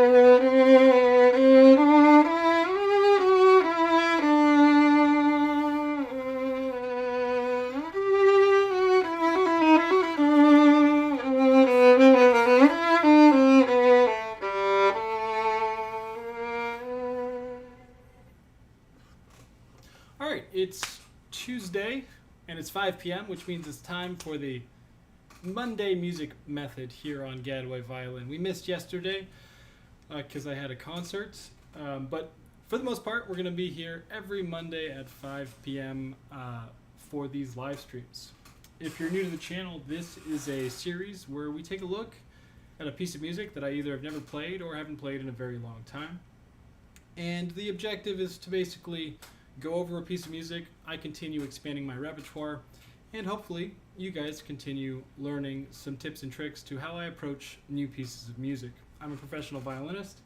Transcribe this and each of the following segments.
All right, it's Tuesday and it's 5 p.m., which means it's time for the Monday music method here on Gadway Violin. We missed yesterday because I had a concert, but for the most part, we're going to be here every Monday at 5 p.m. For these live streams. If you're new to the channel, this is a series where we take a look at a piece of music that I either have never played or haven't played in a very long time. And the objective is to basically go over a piece of music, I continue expanding my repertoire, and hopefully you guys continue learning some tips and tricks to how I approach new pieces of music. I'm a professional violinist,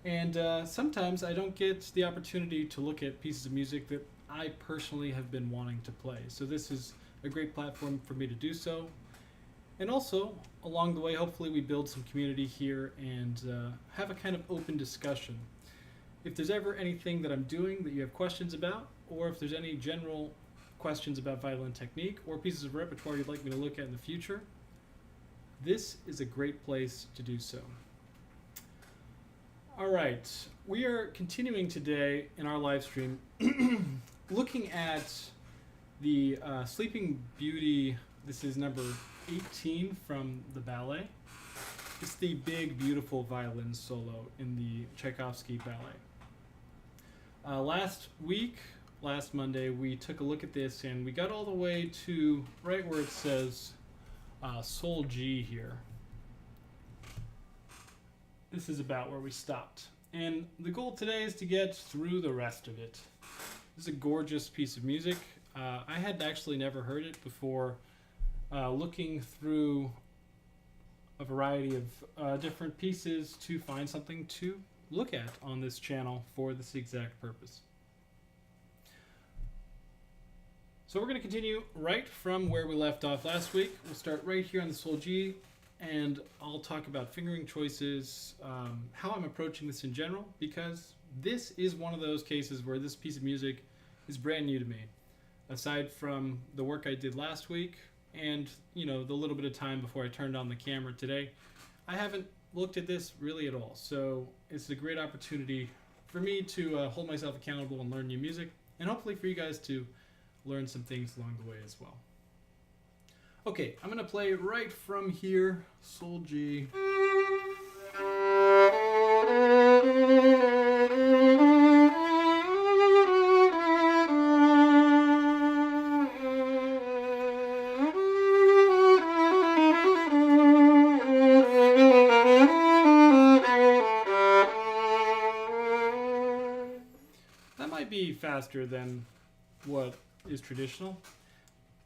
and sometimes I don't get the opportunity to look at pieces of music that I personally have been wanting to play. So this is a great platform for me to do so. And also, along the way, hopefully we build some community here and have a kind of open discussion. If there's ever anything that I'm doing that you have questions about, or if there's any general questions about violin technique or pieces of repertoire you'd like me to look at in the future, this is a great place to do so. All right, we are continuing today in our live stream looking at the Sleeping Beauty. This is number 18 from the ballet. It's the big, beautiful violin solo in the Tchaikovsky ballet. Last Monday, we took a look at this and we got all the way to right where it says Sol G here. This is about where we stopped. And the goal today is to get through the rest of it. This is a gorgeous piece of music. I had actually never heard it before looking through a variety of different pieces to find something to look at on this channel for this exact purpose. So we're going to continue right from where we left off last week. We'll start right here on the Sol G, and I'll talk about fingering choices, how I'm approaching this in general, because this is one of those cases where this piece of music is brand new to me. Aside from the work I did last week and, the little bit of time before I turned on the camera today, I haven't looked at this really at all. So it's a great opportunity for me to hold myself accountable and learn new music, and hopefully for you guys to learn some things along the way as well. Okay, I'm going to play right from here, Sol G. That might be faster than what is traditional.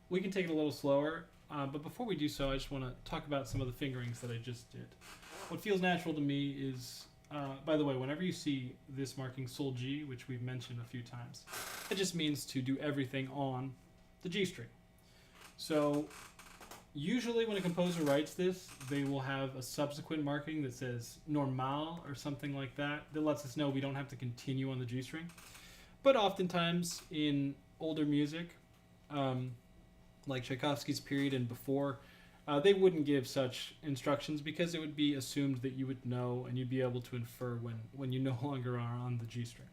We can take it a little slower, but before we do so, I just want to talk about some of the fingerings that I just did. What feels natural to me is, by the way, whenever you see this marking Sol G, which we've mentioned a few times, it just means to do everything on the G string. So usually when a composer writes this, they will have a subsequent marking that says normal or something like that lets us know we don't have to continue on the G string. But oftentimes in older music, like Tchaikovsky's period and before, they wouldn't give such instructions because it would be assumed that you would know and you'd be able to infer when you no longer are on the G string.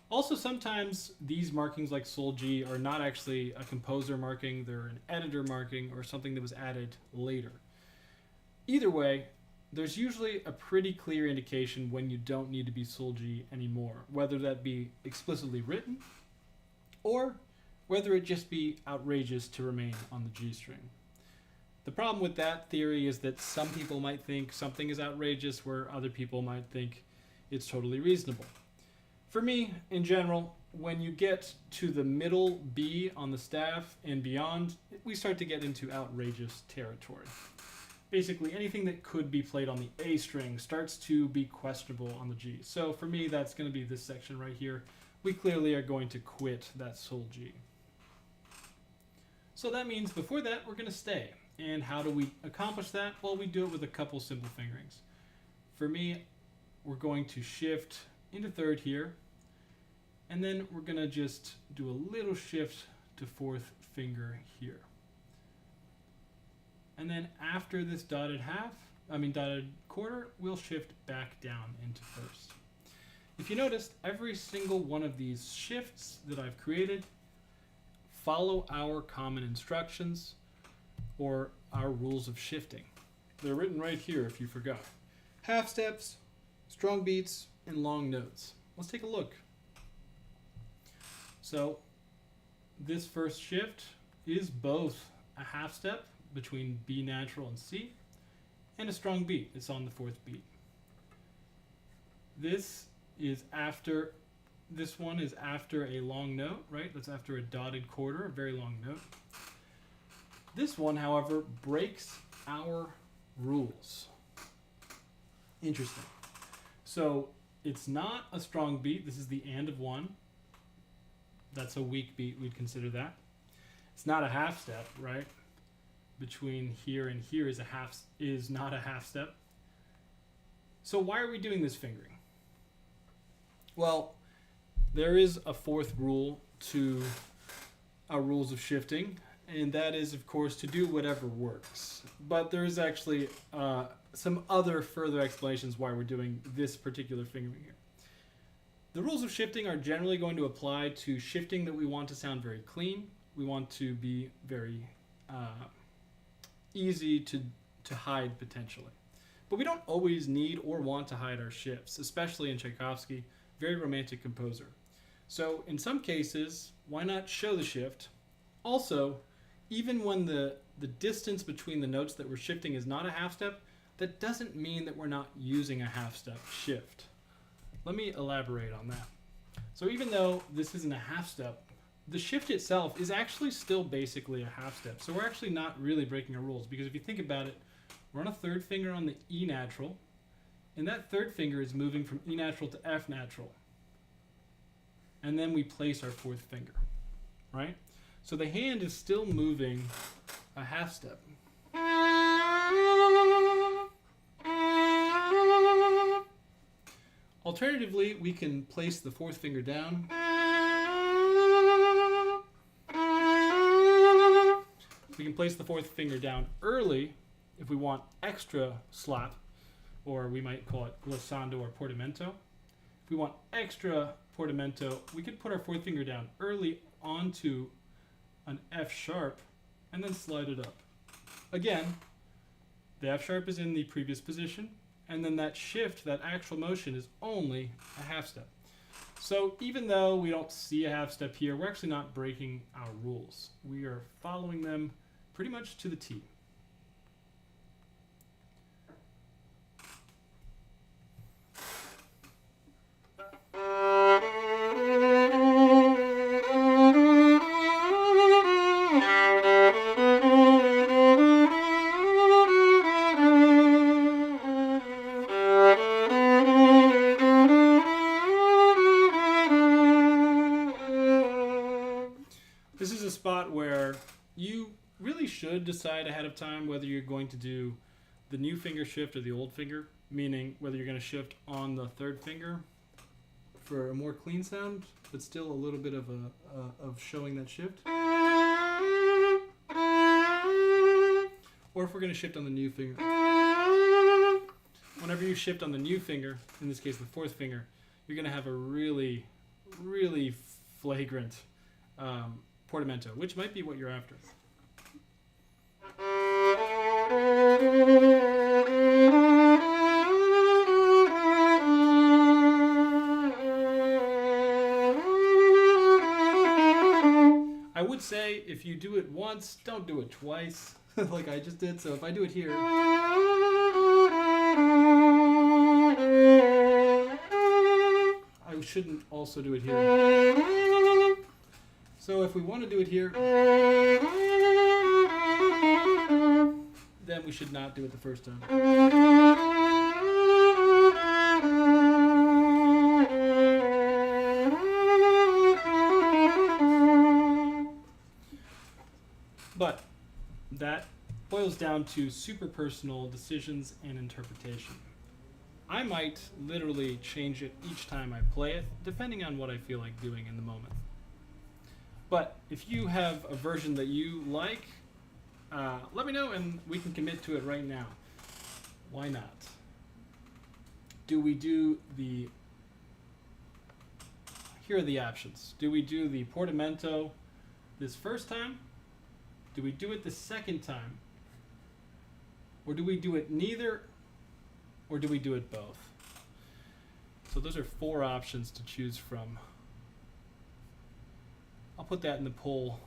Also, sometimes these markings like Sol G are not actually a composer marking, they're an editor marking or something that was added later. Either way, there's usually a pretty clear indication when you don't need to be Sol G anymore, whether that be explicitly written or whether it just be outrageous to remain on the G string. The problem with that theory is that some people might think something is outrageous where other people might think it's totally reasonable. For me, in general, when you get to the middle B on the staff and beyond, we start to get into outrageous territory. Basically, anything that could be played on the A string starts to be questionable on the G. So for me, that's going to be this section right here. We clearly are going to quit that Sol G. So that means before that, we're going to stay. And how do we accomplish that? Well, we do it with a couple simple fingerings. For me, we're going to shift into third here, and then we're going to just do a little shift to fourth finger here. And then after this dotted quarter, we'll shift back down into first. If you noticed, every single one of these shifts that I've created follow our common instructions or our rules of shifting. They're written right here if you forgot. Half steps, strong beats, and long notes. Let's take a look. So this first shift is both a half step between B natural and C and a strong beat. It's on the fourth beat. This one is after a long note, right? That's after a dotted quarter, a very long note. This one, however, breaks our rules. Interesting. So it's not a strong beat. This is the and of one. That's a weak beat. We'd consider that. It's not a half step, right? Between here and here is not a half step. So why are we doing this fingering? Well, there is a fourth rule to our rules of shifting, and that is, of course, to do whatever works. But there is actually some other further explanations why we're doing this particular fingering here. The rules of shifting are generally going to apply to shifting that we want to sound very clean. We want to be very easy to hide potentially. But we don't always need or want to hide our shifts, especially in Tchaikovsky, very romantic composer. So in some cases, why not show the shift? Also, even when the distance between the notes that we're shifting is not a half step, that doesn't mean that we're not using a half step shift. Let me elaborate on that. So even though this isn't a half step, the shift itself is actually still basically a half step. So we're actually not really breaking our rules, because if you think about it, we're on a third finger on the E natural, and that third finger is moving from E natural to F natural. And then we place our fourth finger, right? So the hand is still moving a half step. Alternatively, we can place the fourth finger down. We can place the fourth finger down early if we want extra slap, or we might call it glissando or portamento. If we want extra portamento, we could put our fourth finger down early onto an F sharp and then slide it up. Again, the F sharp is in the previous position, and then that shift, that actual motion, is only a half step. So even though we don't see a half step here, we're actually not breaking our rules. We are following them pretty much to the T. This is a spot where you really should decide ahead of time whether you're going to do the new finger shift or the old finger, meaning whether you're going to shift on the third finger for a more clean sound, but still a little bit of showing that shift, or if we're going to shift on the new finger. Whenever you shift on the new finger, in this case the fourth finger, you're going to have a really, really flagrant portamento, which might be what you're after. I would say if you do it once, don't do it twice, like I just did. So if I do it here, I shouldn't also do it here. So if we want to do it here, then we should not do it the first time. But that boils down to super personal decisions and interpretation. I might literally change it each time I play it, depending on what I feel like doing in the moment. But if you have a version that you like, let me know and we can commit to it right now. Why not? Do we do the... Here are the options. Do we do the portamento this first time? Do we do it the second time? Or do we do it neither? Or do we do it both? So those are 4 options to choose from. I'll put that in the poll.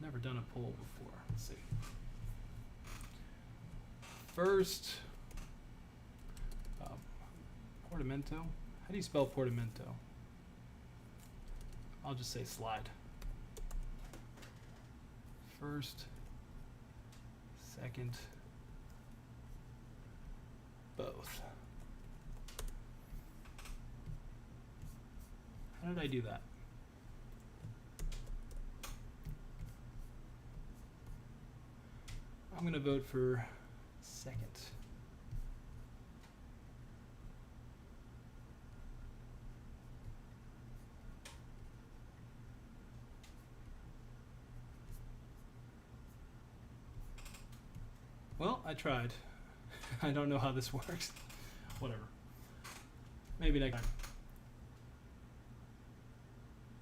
Never done a poll before. Let's see. First, portamento. How do you spell portamento? I'll just say slide. First, second, both. How did I do that? I'm going to vote for second. Well, I tried. I don't know how this works. Whatever. Maybe next time.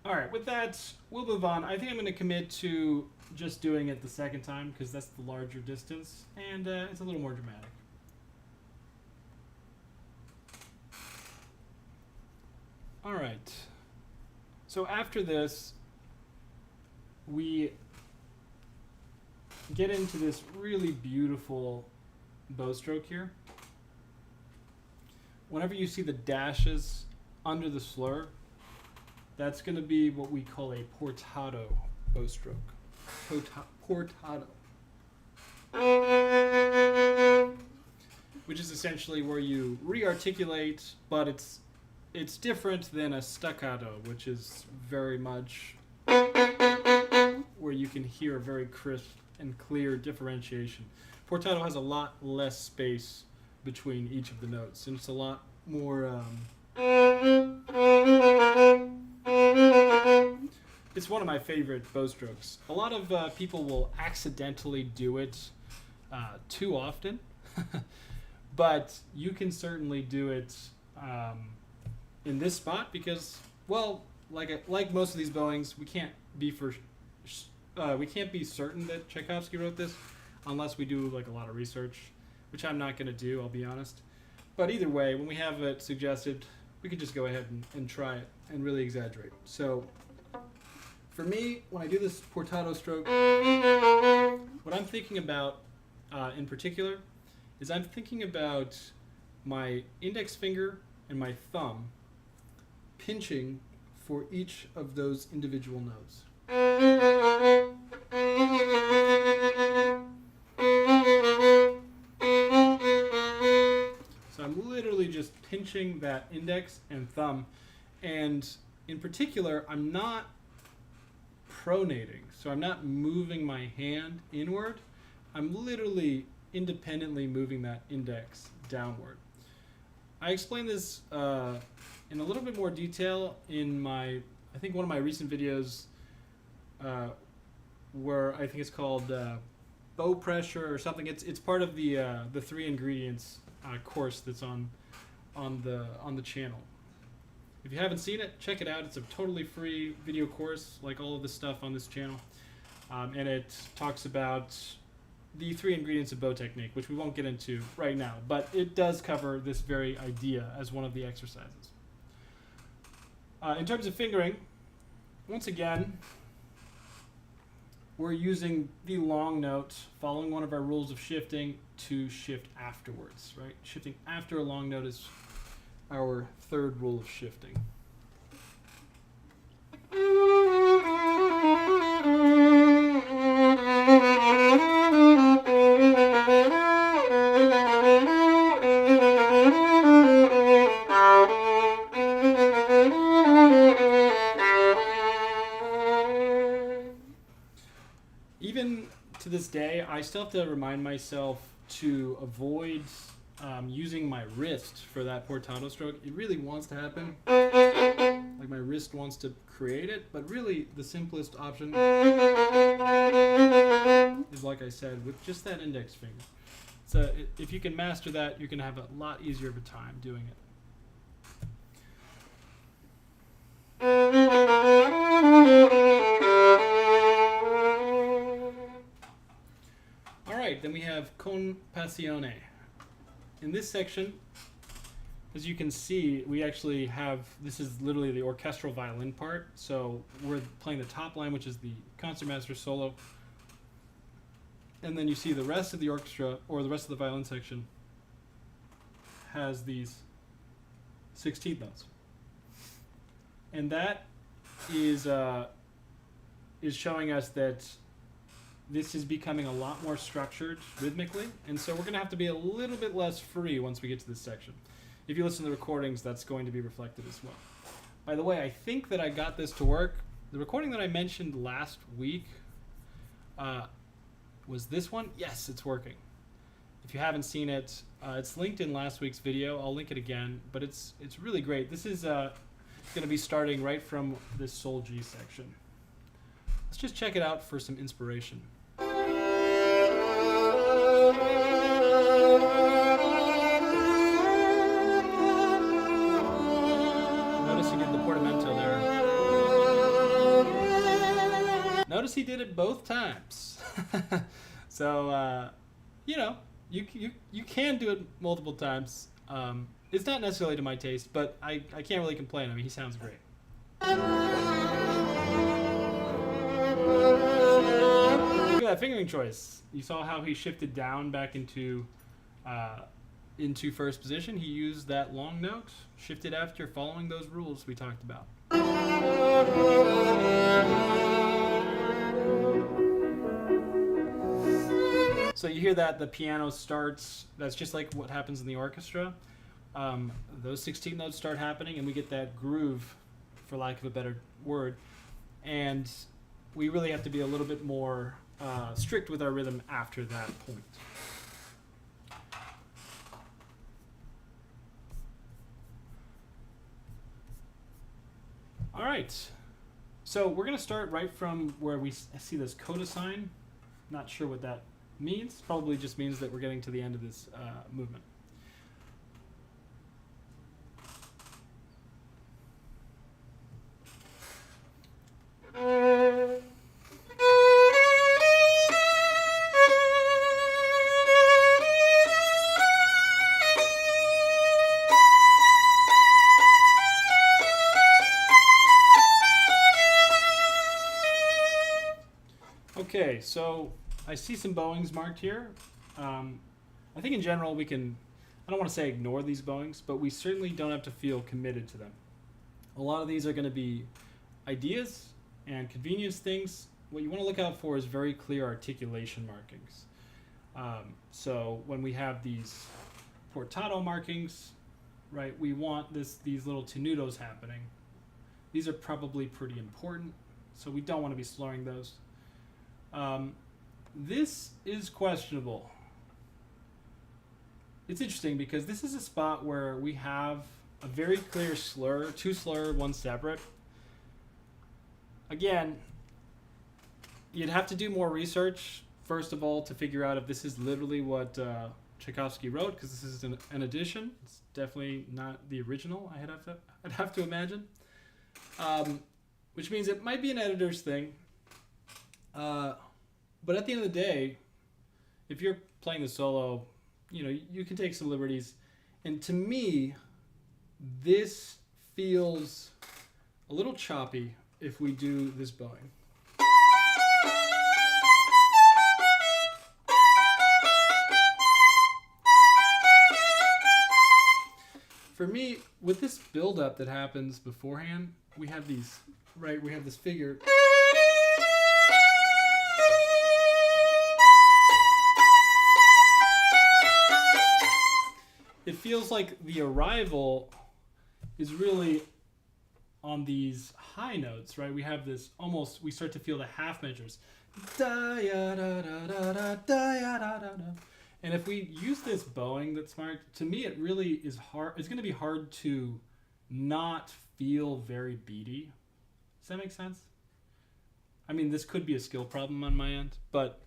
Alright, with that, we'll move on. I think I'm going to commit to just doing it the second time because that's the larger distance and it's a little more dramatic. Alright. So after this, we get into this really beautiful bow stroke here. Whenever you see the dashes under the slur, that's going to be what we call a portato bow stroke. Portato. Which is essentially where you re-articulate, but it's different than a staccato, which is very much where you can hear a very crisp and clear differentiation. Portato has a lot less space between each of the notes, and it's a lot more... It's one of my favorite bow strokes. A lot of people will accidentally do it too often, but you can certainly do it in this spot because, well, like most of these bowings, we can't be certain that Tchaikovsky wrote this unless we do like a lot of research, which I'm not going to do, I'll be honest. But either way, when we have it suggested, we can just go ahead and try it and really exaggerate. So for me, when I do this portato stroke, what I'm thinking about in particular is I'm thinking about my index finger and my thumb pinching for each of those individual notes. So I'm literally just pinching that index and thumb, and in particular, I'm not pronating, so I'm not moving my hand inward. I'm literally independently moving that index downward. I explained this in a little bit more detail in I think one of my recent videos where I think it's called bow pressure or something. It's part of the 3 ingredients course that's on the channel. If you haven't seen it, check it out. It's a totally free video course, like all of the stuff on this channel. And it talks about the 3 ingredients of bow technique, which we won't get into right now, but it does cover this very idea as one of the exercises. In terms of fingering, once again, we're using the long note, following one of our rules of shifting, to shift afterwards, right? Shifting after a long note is our 3rd rule of shifting. Even to this day, I still have to remind myself to avoid using my wrist for that portato stroke. It really wants to happen. Like my wrist wants to create it, but really the simplest option is, like I said, with just that index finger. So if you can master that, you're going to have a lot easier of a time doing it. All right, then we have con passione. In this section, as you can see, we actually have, this is literally the orchestral violin part. So we're playing the top line, which is the concertmaster solo. And then you see the rest of the orchestra, or the rest of the violin section, has these 16th notes. And that is showing us that this is becoming a lot more structured rhythmically. And so we're going to have to be a little bit less free once we get to this section. If you listen to the recordings, that's going to be reflected as well. By the way, I think that I got this to work. The recording that I mentioned last week, was this one? Yes, it's working. If you haven't seen it, it's linked in last week's video. I'll link it again, but it's really great. This is going to be starting right from this Sol G section. Let's just check it out for some inspiration. Notice he did the portamento there. Notice he did it both times. So, you know, you can do it multiple times. It's not necessarily to my taste, but I can't really complain. I mean, he sounds great. Look at that fingering choice. You saw how he shifted down back into first position. He used that long note, shifted after, following those rules we talked about. So you hear that the piano starts, that's just like what happens in the orchestra. Those 16 notes start happening and we get that groove, for lack of a better word. And we really have to be a little bit more strict with our rhythm after that point. All right, so we're going to start right from where we see this coda sign. Not sure what that means. Probably just means that we're getting to the end of this movement. Okay, so I see some bowings marked here. I think in general we can, I don't want to say ignore these bowings, but we certainly don't have to feel committed to them. A lot of these are going to be ideas and convenience things. What you want to look out for is very clear articulation markings. So when we have these portato markings, right, we want these little tenutos happening. These are probably pretty important, so we don't want to be slurring those. This is questionable. It's interesting because this is a spot where we have a very clear slur, two slur, one separate. Again, you'd have to do more research, first of all, to figure out if this is literally what Tchaikovsky wrote, because this is an edition. It's definitely not the original, I'd have to imagine. Which means it might be an editor's thing. But at the end of the day, if you're playing the solo, you know, you can take some liberties. And to me, this feels a little choppy if we do this bowing. For me, with this build-up that happens beforehand, we have these, right, we have this figure. It feels like the arrival is really on these high notes, right? We have this almost, we start to feel the half measures. And if we use this bowing that's smart, to me it really is hard. It's going to be hard to not feel very beady. Does that make sense? I mean, this could be a skill problem on my end, but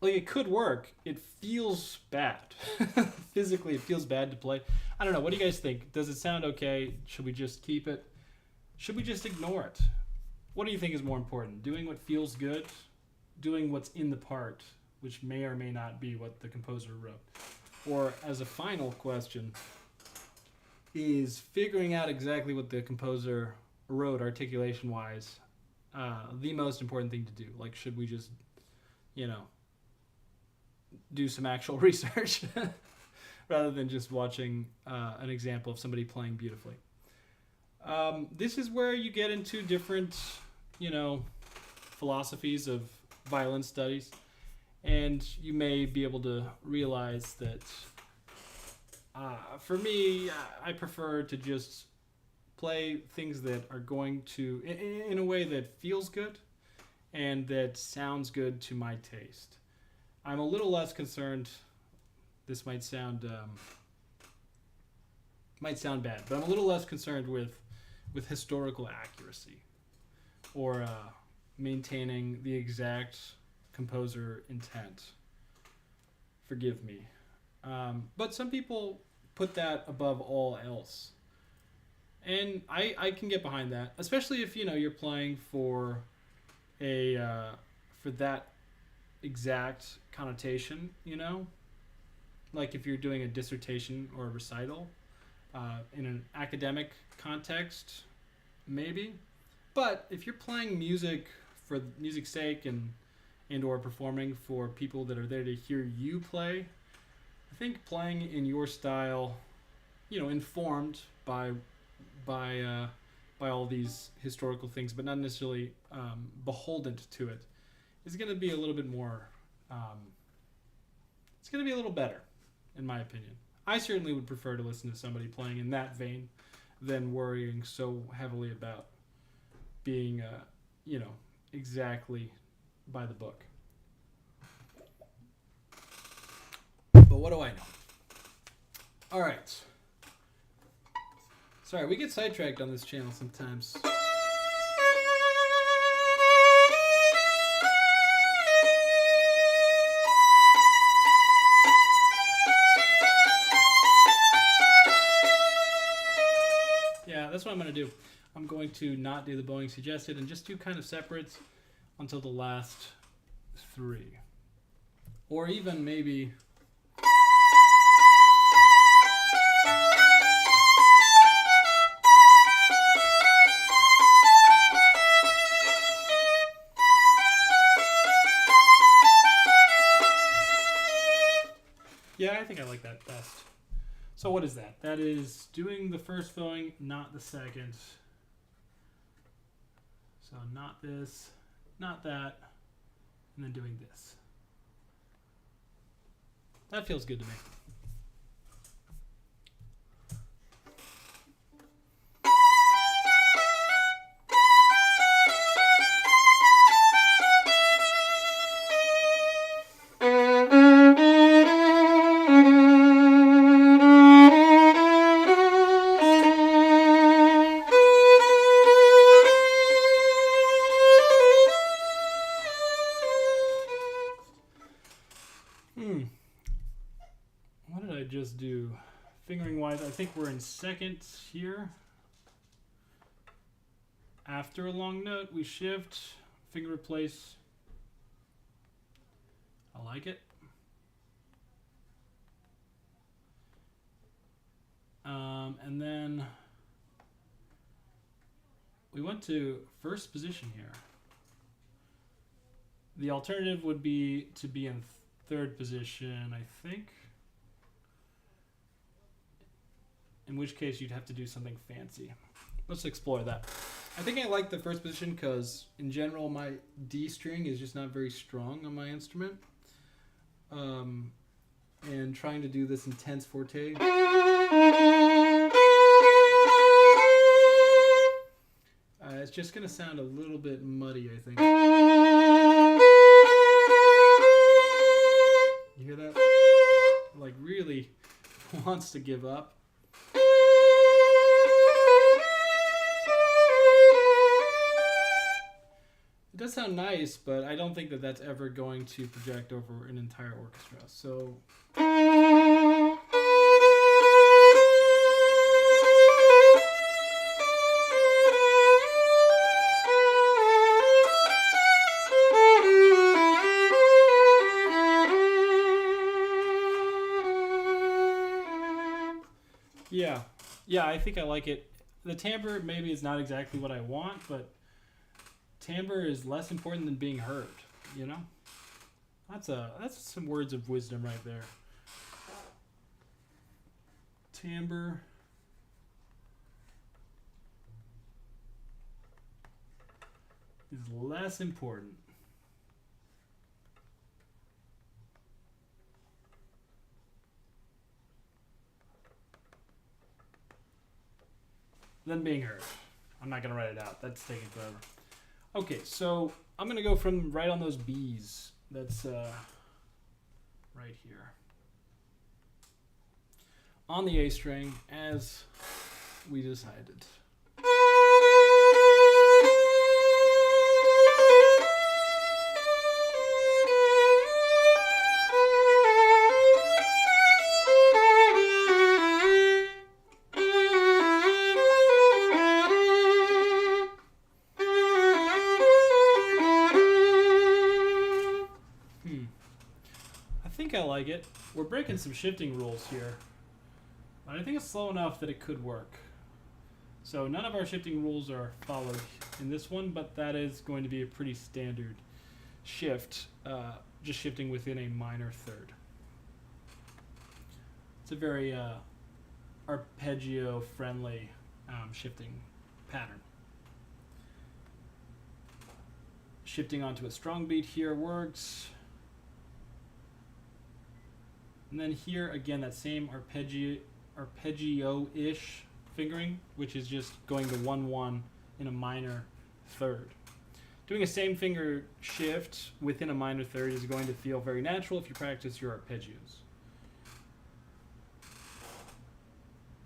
like it could work. It feels bad. Physically, it feels bad to play. I don't know. What do you guys think? Does it sound okay? Should we just keep it? Should we just ignore it? What do you think is more important? Doing what feels good? Doing what's in the part, which may or may not be what the composer wrote? Or as a final question, is figuring out exactly what the composer wrote articulation-wise the most important thing to do? Like, should we just, do some actual research rather than just watching an example of somebody playing beautifully? This is where you get into different, philosophies of violin studies, and you may be able to realize that for me, I prefer to just play things that are going to, in a way that feels good and that sounds good to my taste. I'm a little less concerned. This might sound bad, but I'm a little less concerned with historical accuracy or maintaining the exact composer intent. Forgive me. But some people put that above all else. And I can get behind that, especially if, you're playing for for that exact connotation, like if you're doing a dissertation or a recital in an academic context, maybe. But if you're playing music for music's sake and or performing for people that are there to hear you play, I think playing in your style, informed by all these historical things, but not necessarily beholden to it, is going to be a little bit more. It's going to be a little better, in my opinion. I certainly would prefer to listen to somebody playing in that vein than worrying so heavily about being, exactly by the book. But what do I know? All right. Sorry, we get sidetracked on this channel sometimes. Yeah, that's what I'm going to do. I'm going to not do the bowing suggested and just do kind of separates until the last three. Or even maybe... Yeah, I think I like that best. So what is that? That is doing the first bowing, not the second. So not this, not that, and then doing this. That feels good to me. What did I just do? Fingering wise, I think we're in second here. After a long note, we shift, finger replace. I like it. And then we went to first position here. The alternative would be to be in third position, I think. In which case you'd have to do something fancy. Let's explore that. I think I like the first position because in general my D string is just not very strong on my instrument. And trying to do this intense forte it's just going to sound a little bit muddy, I think. You hear that? Like really wants to give up. It does sound nice, but I don't think that that's ever going to project over an entire orchestra. So yeah, I think I like it. The timbre maybe is not exactly what I want, but timbre is less important than being heard, you know? That's some words of wisdom right there. Timbre is less important than being heard. I'm not going to write it out. That's taking forever. Okay, so I'm going to go from right on those B's. That's right here. On the A string, as we decided. I like it. We're breaking some shifting rules here, but I think it's slow enough that it could work. So none of our shifting rules are followed in this one, but that is going to be a pretty standard shift, just shifting within a minor third. It's a very arpeggio-friendly shifting pattern. Shifting onto a strong beat here works. And then here, again, that same arpeggio-ish fingering, which is just going to 1-1 in a minor third. Doing a same finger shift within a minor third is going to feel very natural if you practice your arpeggios.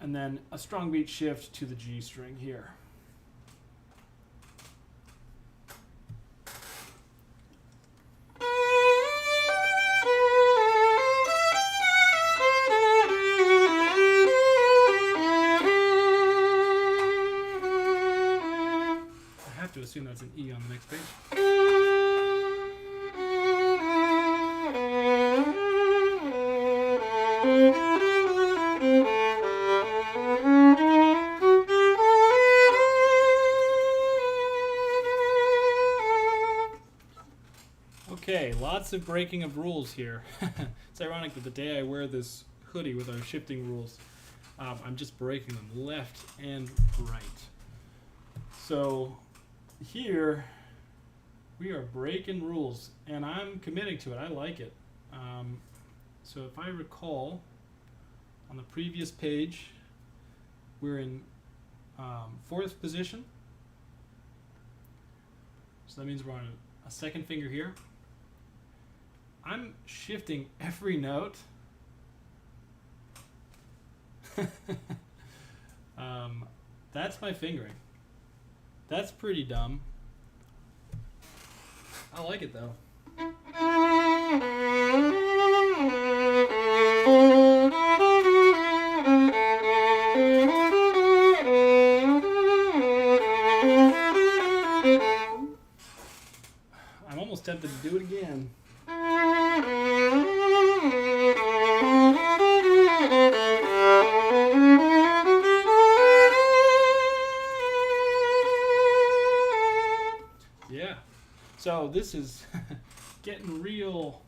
And then a strong beat shift to the G string here. Assume that's an E on the next page. Okay, lots of breaking of rules here. It's ironic that the day I wear this hoodie with our shifting rules, I'm just breaking them left and right. So here we are breaking rules, and I'm committing to it. I like it. So if I recall, on the previous page, we're in 4th position. So that means we're on a second finger here. I'm shifting every note. That's my fingering. That's pretty dumb. I like it though. I'm almost tempted to do it again. So this is getting real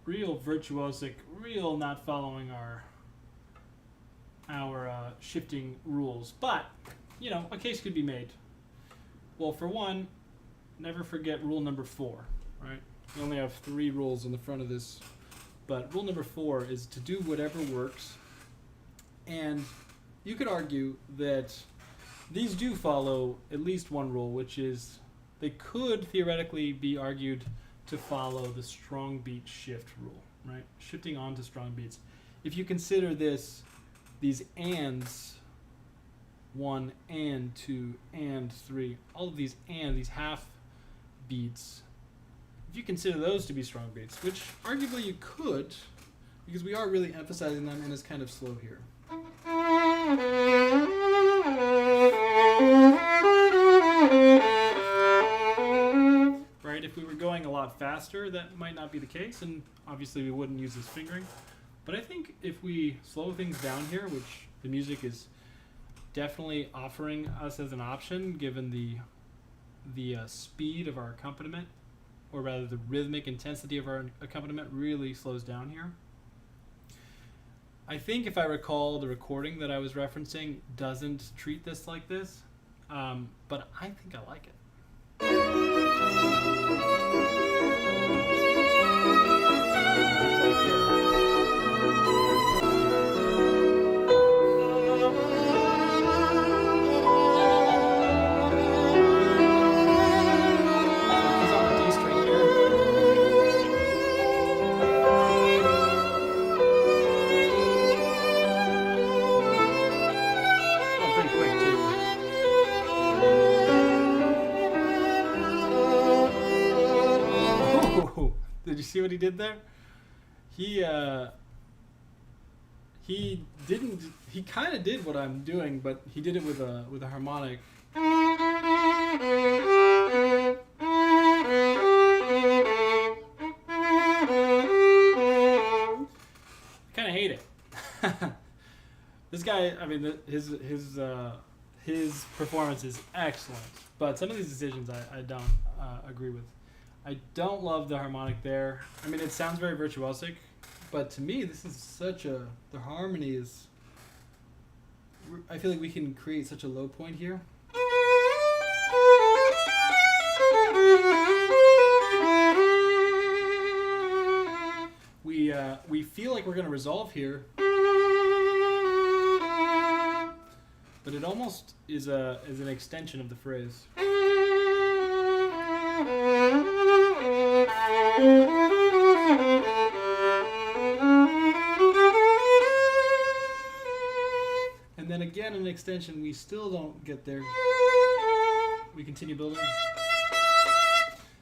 virtuosic, real not following our shifting rules. But, you know, a case could be made. Well, for one, never forget rule number 4, right? We only have 3 rules in the front of this, but rule number 4 is to do whatever works. And you could argue that these do follow at least one rule, which is they could theoretically be argued to follow the strong beat shift rule, right? Shifting onto strong beats. If you consider these ands, 1 and 2 and 3, all of these half beats, if you consider those to be strong beats, which arguably you could, because we are really emphasizing them and it's kind of slow here. Right? If we were going a lot faster, that might not be the case, and obviously we wouldn't use this fingering. But I think if we slow things down here, which the music is definitely offering us as an option, given the speed of our accompaniment, or rather the rhythmic intensity of our accompaniment really slows down here. I think if I recall, the recording that I was referencing doesn't treat this like this, but I think I like it. Did you see what he did there? He didn't. He kind of did what I'm doing, but he did it with a harmonic. I kind of hate it. This guy, I mean, his performance is excellent, but some of these decisions I don't agree with. I don't love the harmonic there. I mean, it sounds very virtuosic, but to me, this is the harmony is, I feel like we can create such a low point here. We feel like we're going to resolve here, but it almost is an extension of the phrase. And then again, an extension, we still don't get there. We continue building.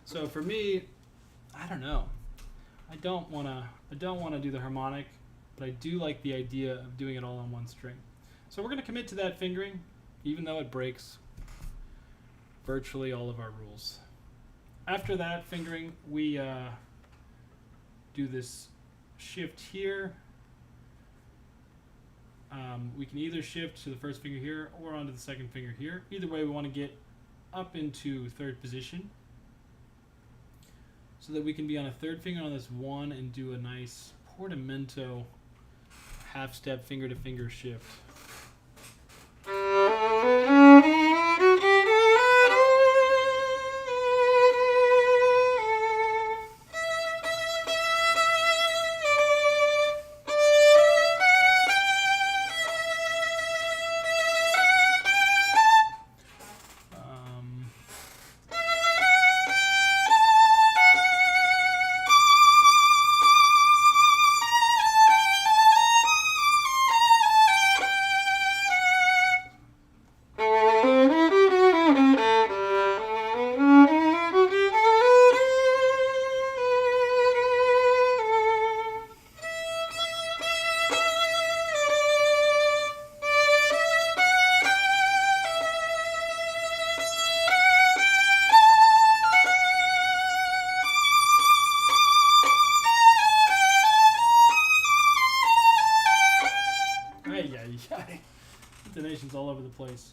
So for me, I don't know. I don't wanna do the harmonic, but I do like the idea of doing it all on one string. So we're gonna commit to that fingering, even though it breaks virtually all of our rules. After that fingering, we do this shift here. We can either shift to the first finger here or onto the second finger here. Either way, we want to get up into third position so that we can be on a third finger on this 1 and do a nice portamento half step finger to finger shift. Intonations all over the place.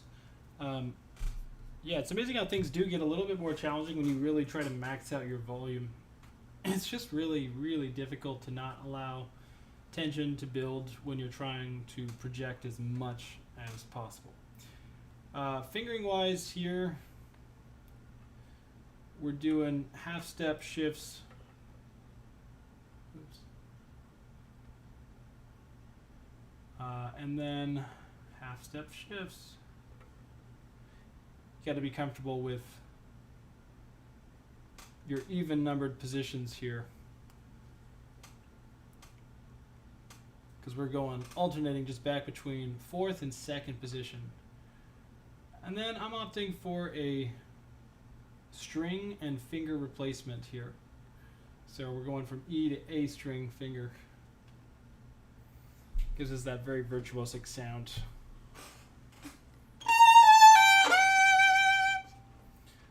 Yeah, it's amazing how things do get a little bit more challenging when you really try to max out your volume. It's just really, really difficult to not allow tension to build when you're trying to project as much as possible. Fingering wise here, we're doing half step shifts. Oops. And then half step shifts. got to be comfortable with your even numbered positions here, because we're going alternating just back between 4th and 2nd position. And then I'm opting for a string and finger replacement here. So we're going from E to A string finger. Gives us that very virtuosic sound.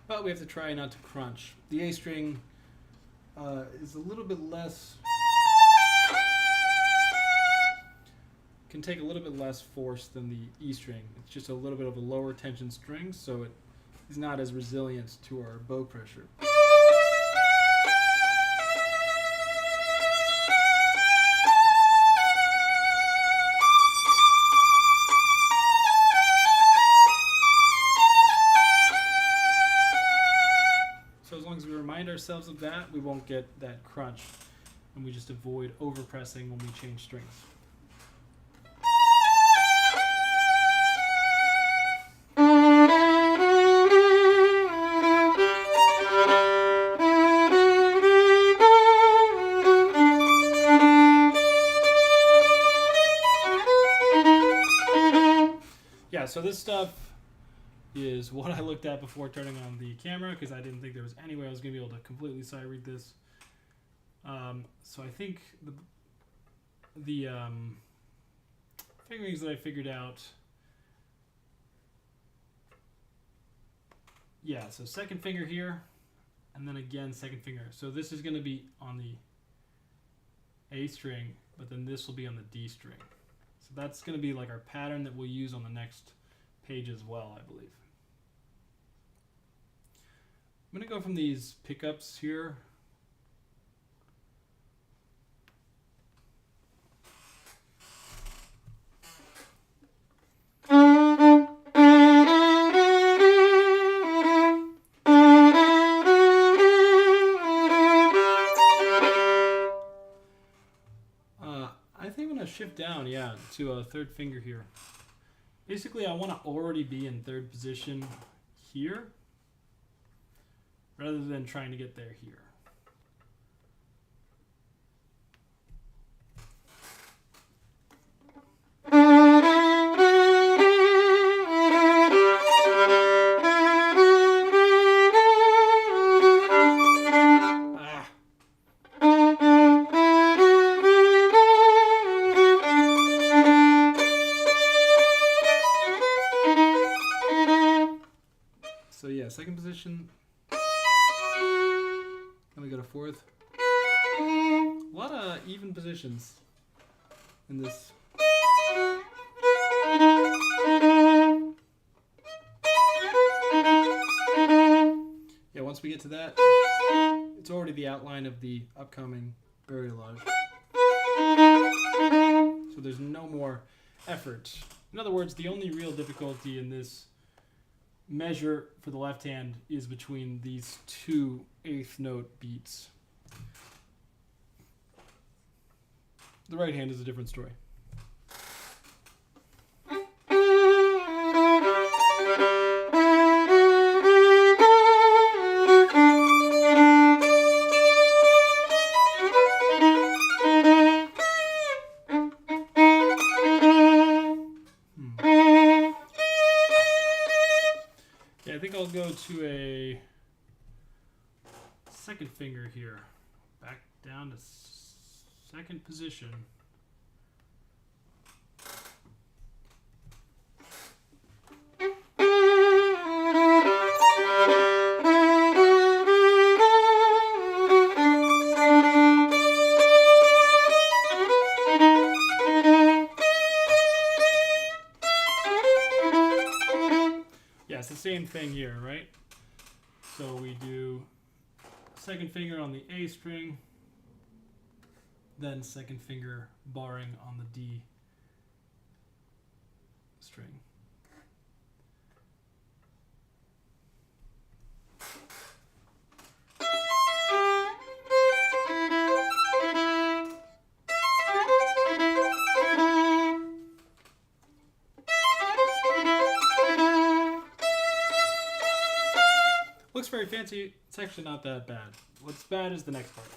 But we have to try not to crunch. The A string is a little bit less, can take a little bit less force than the E string. It's just a little bit of a lower tension string, so it is not as resilient to our bow pressure. So as long as we remind ourselves of that, we won't get that crunch, and we just avoid overpressing when we change strings. Yeah, so this stuff is what I looked at before turning on the camera, because I didn't think there was any way I was going to be able to completely sight read this. So I think the fingerings that I figured out, yeah, so 2nd finger here, and then again 2nd finger. So this is going to be on the A string, but then this will be on the D string. So that's going to be like our pattern that we'll use on the next page as well, I believe. I'm going to go from these pickups here. I think I'm going to shift down, yeah, to a 3rd finger here. Basically, I want to already be in 3rd position here, rather than trying to get there here. So yeah, 2nd position. Then we go to 4th. A lot of even positions in this. Yeah, once we get to that, it's already the outline of the upcoming barilage. So there's no more effort. In other words, the only real difficulty in this measure for the left hand is between these 2 8th note beats. The right hand is a different story. Yeah, I think I'll go to a 2nd finger here, back down to 2nd position. Yeah, it's the same thing here, right? So we do 2nd finger on the A string, then 2nd finger barring on the D string. Looks very fancy. It's actually not that bad. What's bad is the next part.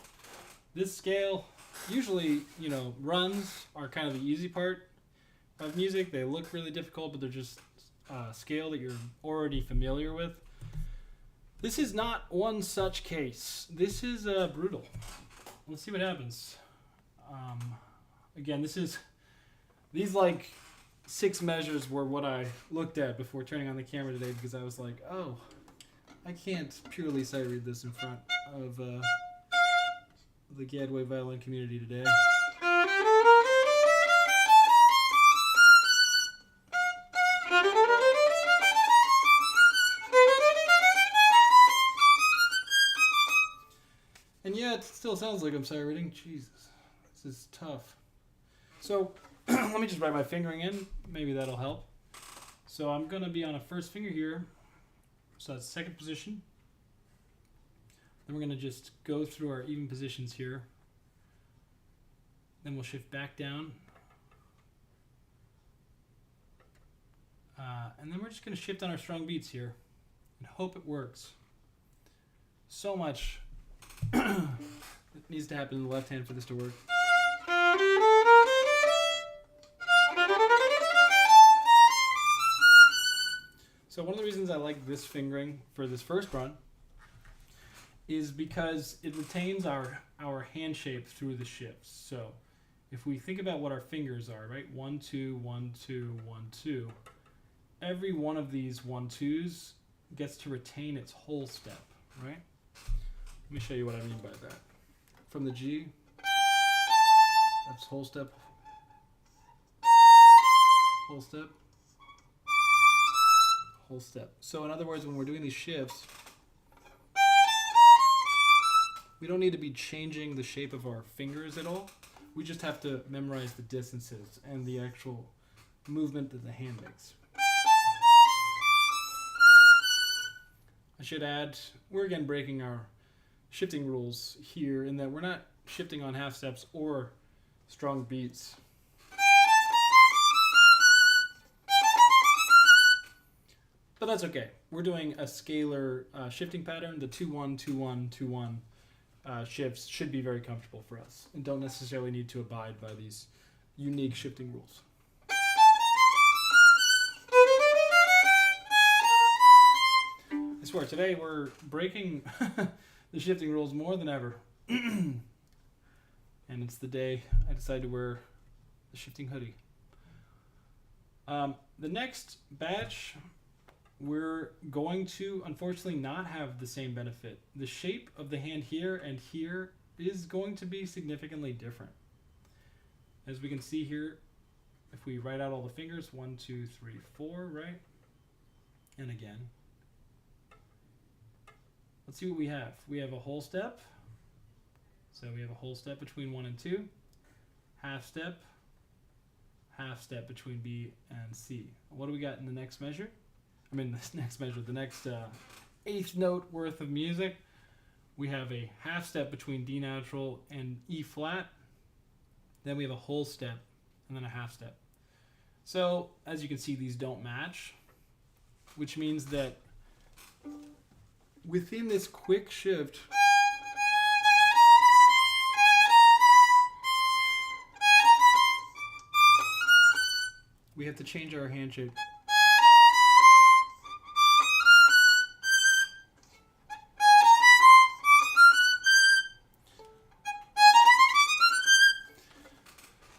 This scale, usually, you know, runs are kind of the easy part of music. They look really difficult, but they're just a scale that you're already familiar with. This is not one such case. This is brutal. Let's see what happens. Again, these like 6 measures were what I looked at before turning on the camera today, because I was like, oh, I can't purely sight read this in front of the Gadway violin community today. And yeah, it still sounds like I'm sight reading. Jesus, this is tough. So let me just write my fingering in. Maybe that'll help. So I'm going to be on a first finger here. So that's second position. Then we're going to just go through our even positions here. Then we'll shift back down. And then we're just going to shift on our strong beats here and hope it works. So much it needs to happen in the left hand for this to work. So one of the reasons I like this fingering for this first run is because it retains our hand shape through the shifts. So if we think about what our fingers are, right? 1, 2, 1, 2, 1, 2. Every one of these 1-2s gets to retain its whole step, right? Let me show you what I mean by that. From the G, that's whole step, whole step, whole step. So in other words, when we're doing these shifts, we don't need to be changing the shape of our fingers at all. We just have to memorize the distances and the actual movement that the hand makes. I should add, we're again breaking our shifting rules here in that we're not shifting on half steps or strong beats. But that's okay. We're doing a scalar shifting pattern. The 2-1, 2-1, 2-1 shifts should be very comfortable for us and don't necessarily need to abide by these unique shifting rules. I swear, today we're breaking the shifting rules more than ever. And it's the day I decided to wear the shifting hoodie. The next batch, we're going to unfortunately not have the same benefit. The shape of the hand here and here is going to be significantly different. As we can see here, if we write out all the fingers, 1, 2, 3, 4, right? And again. Let's see what we have. We have a whole step. So we have a whole step between 1 and 2. Half step between B and C. What do we got in the next measure? I mean, this next measure, the next eighth note worth of music. We have a half step between D natural and E flat. Then we have a whole step and then a half step. So, as you can see, these don't match, which means that within this quick shift, we have to change our hand shape.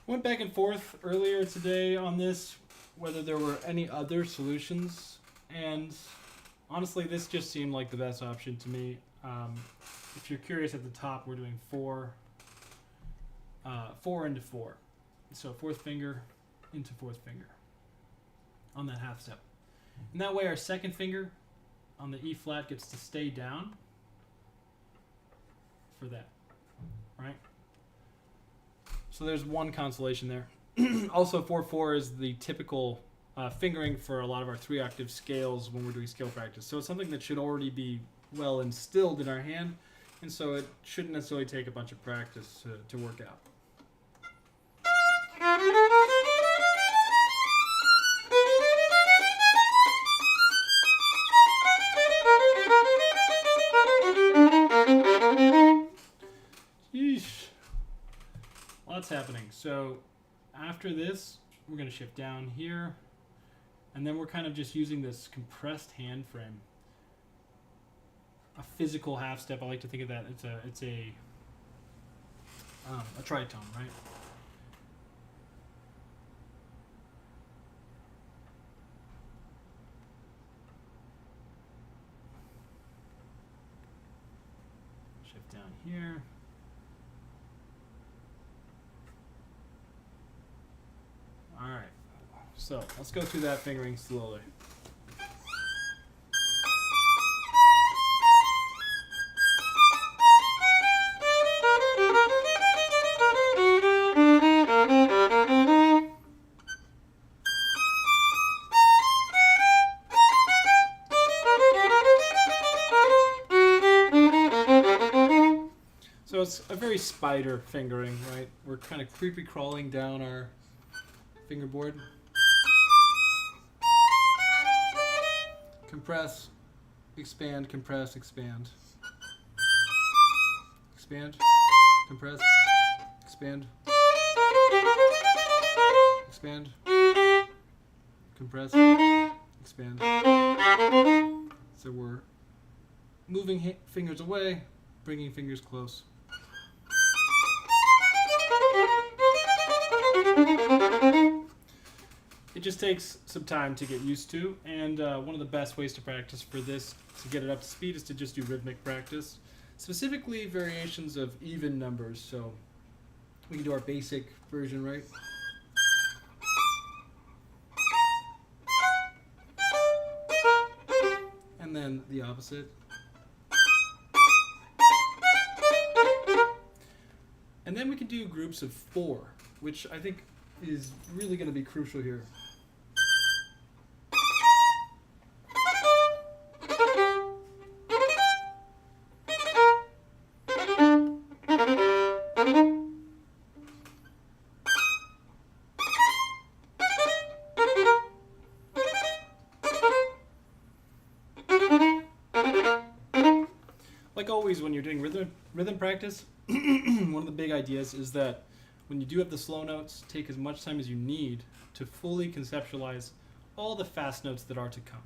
Went back and forth earlier today on this, whether there were any other solutions, and honestly, this just seemed like the best option to me. If you're curious, at the top, we're doing 4 into 4. So fourth finger into fourth finger on that half step. And that way our second finger on the E flat gets to stay down for that, right? So there's one consolation there. Also, 4/4 is the typical fingering for a lot of our 3-octave scales when we're doing scale practice. So it's something that should already be well instilled in our hand, and so it shouldn't necessarily take a bunch of practice to work out. lots happening. So after this, we're going to shift down here, and then we're kind of just using this compressed hand frame. A physical half step. I like to think of that. It's a tritone, right? Shift down here. All right. So let's go through that fingering slowly. So it's a very spider fingering, right? We're kind of creepy crawling down our fingerboard. Compress, expand, compress, expand. Expand, compress, expand. Expand, compress, expand. So we're moving fingers away, bringing fingers close. It just takes some time to get used to, and one of the best ways to practice for this, to get it up to speed, is to just do rhythmic practice. Specifically, variations of even numbers. So we can do our basic version, right? And then the opposite. And then we can do groups of 4, which I think is really going to be crucial here. Like always when you're doing rhythm practice, one of the big ideas is that when you do have the slow notes, take as much time as you need to fully conceptualize all the fast notes that are to come.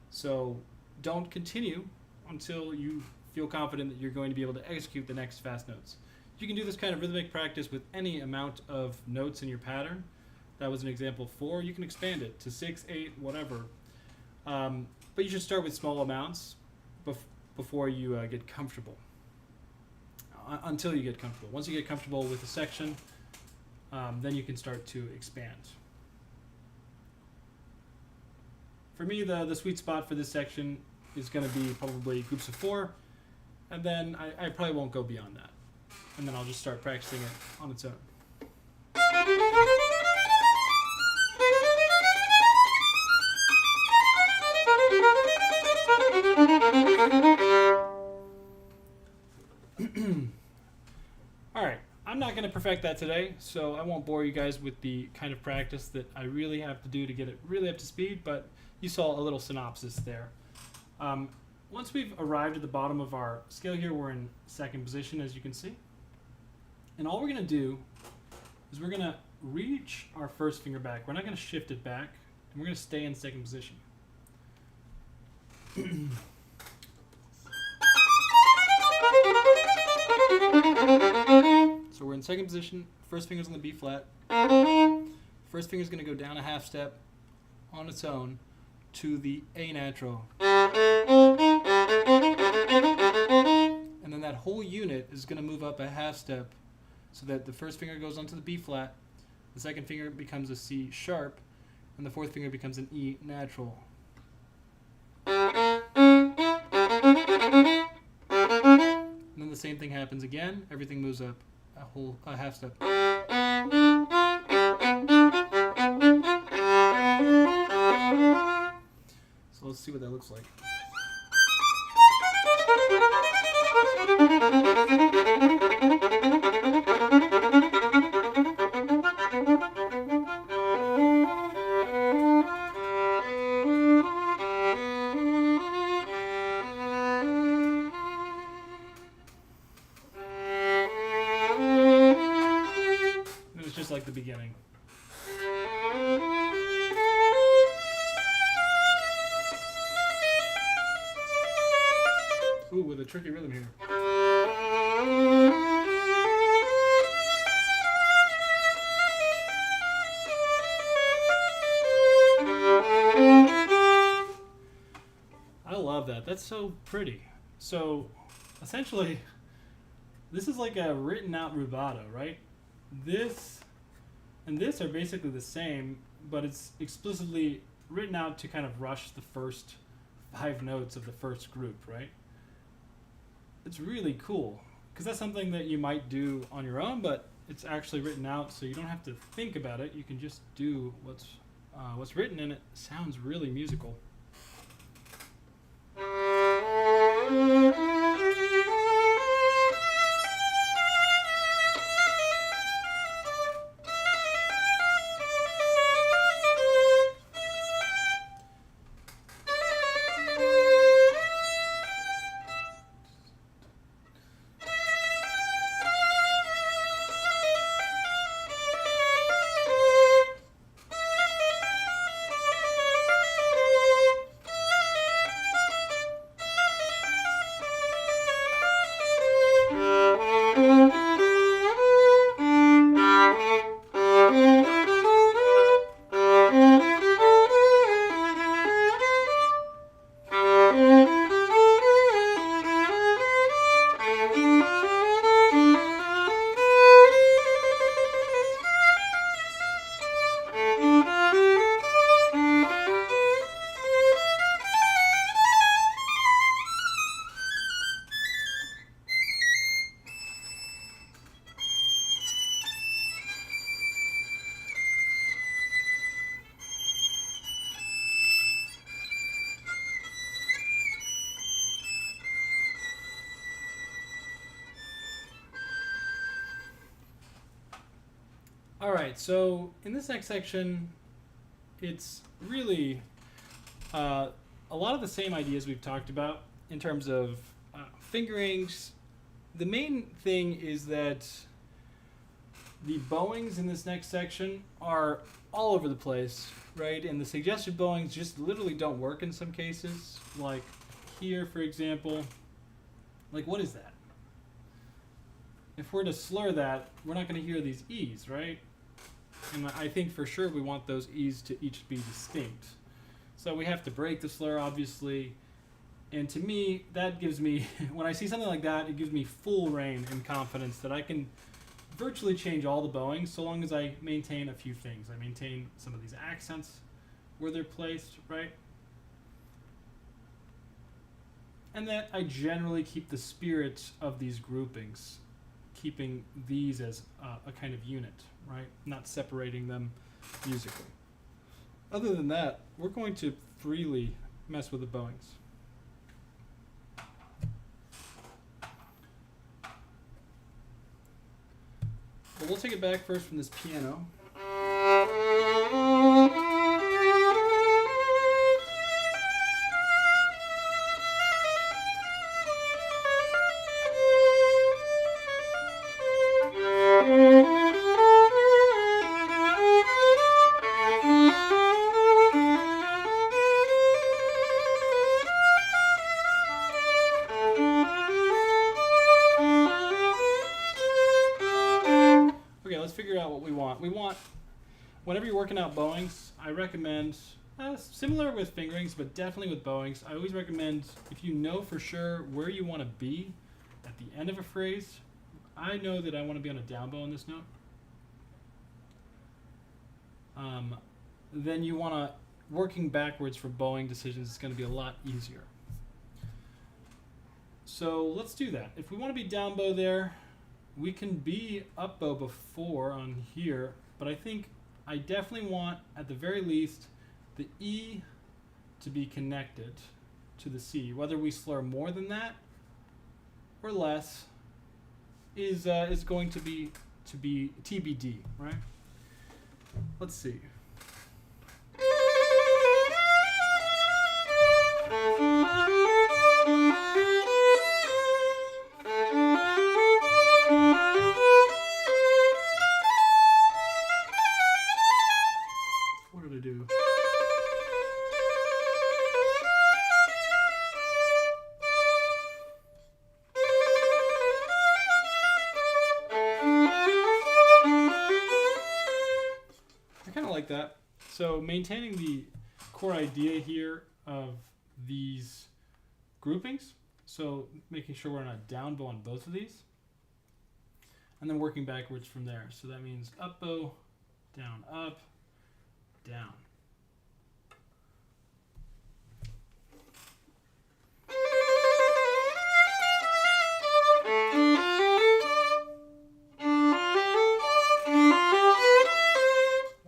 So don't continue until you feel confident that you're going to be able to execute the next fast notes. You can do this kind of rhythmic practice with any amount of notes in your pattern. That was an example 4. You can expand it to 6, 8, whatever. But you should start with small amounts before you get comfortable. Until you get comfortable. Once you get comfortable with a section, then you can start to expand. For me, the sweet spot for this section is going to be probably groups of 4, and then I probably won't go beyond that. And then I'll just start practicing it on its own. Alright, I'm not going to perfect that today, so I won't bore you guys with the kind of practice that I really have to do to get it really up to speed, but you saw a little synopsis there. Once we've arrived at the bottom of our scale here, we're in second position, as you can see. And all we're going to do is we're going to reach our first finger back. We're not going to shift it back, and we're going to stay in second position. So we're in second position, first finger's on the B flat. First finger's going to go down a half step on its own to the A natural. And then that whole unit is going to move up a half step so that the first finger goes onto the B flat, the second finger becomes a C sharp, and the fourth finger becomes an E natural. And then the same thing happens again. Everything moves up a half step. So let's see what that looks like. like the beginning. Ooh, with a tricky rhythm here. I love that. That's so pretty. So, essentially, this is like a written out rubato, right? This and this are basically the same, but it's explicitly written out to kind of rush the first 5 notes of the first group, right? It's really cool because that's something that you might do on your own, but it's actually written out, so you don't have to think about it. You can just do what's written, and it sounds really musical. Alright, so in this next section, it's really a lot of the same ideas we've talked about in terms of fingerings. The main thing is that the bowings in this next section are all over the place, right? And the suggested bowings just literally don't work in some cases. Like here, for example. Like, what is that? If we're to slur that, we're not going to hear these E's, right? And I think for sure we want those E's to each be distinct. So we have to break the slur, obviously. And to me, that gives me, when I see something like that, it gives me full reign and confidence that I can virtually change all the bowings so long as I maintain a few things. I maintain some of these accents where they're placed, right? And that I generally keep the spirit of these groupings, keeping these as a kind of unit, right? Not separating them musically. Other than that, we're going to freely mess with the bowings. But we'll take it back first from this piano. Whenever you're working out bowings, I recommend, similar with fingerings, but definitely with bowings, I always recommend, if you know for sure where you want to be at the end of a phrase, I know that I want to be on a down bow on this note, then you want to, working backwards for bowing decisions is going to be a lot easier. So let's do that. If we want to be down bow there, we can be up bow before on here, but I think I definitely want, at the very least, the E to be connected to the C. Whether we slur more than that or less is going to be TBD, right? Let's see. that. So maintaining the core idea here of these groupings. So making sure we're on a down bow on both of these. And then working backwards from there. So that means up bow, down, up, down.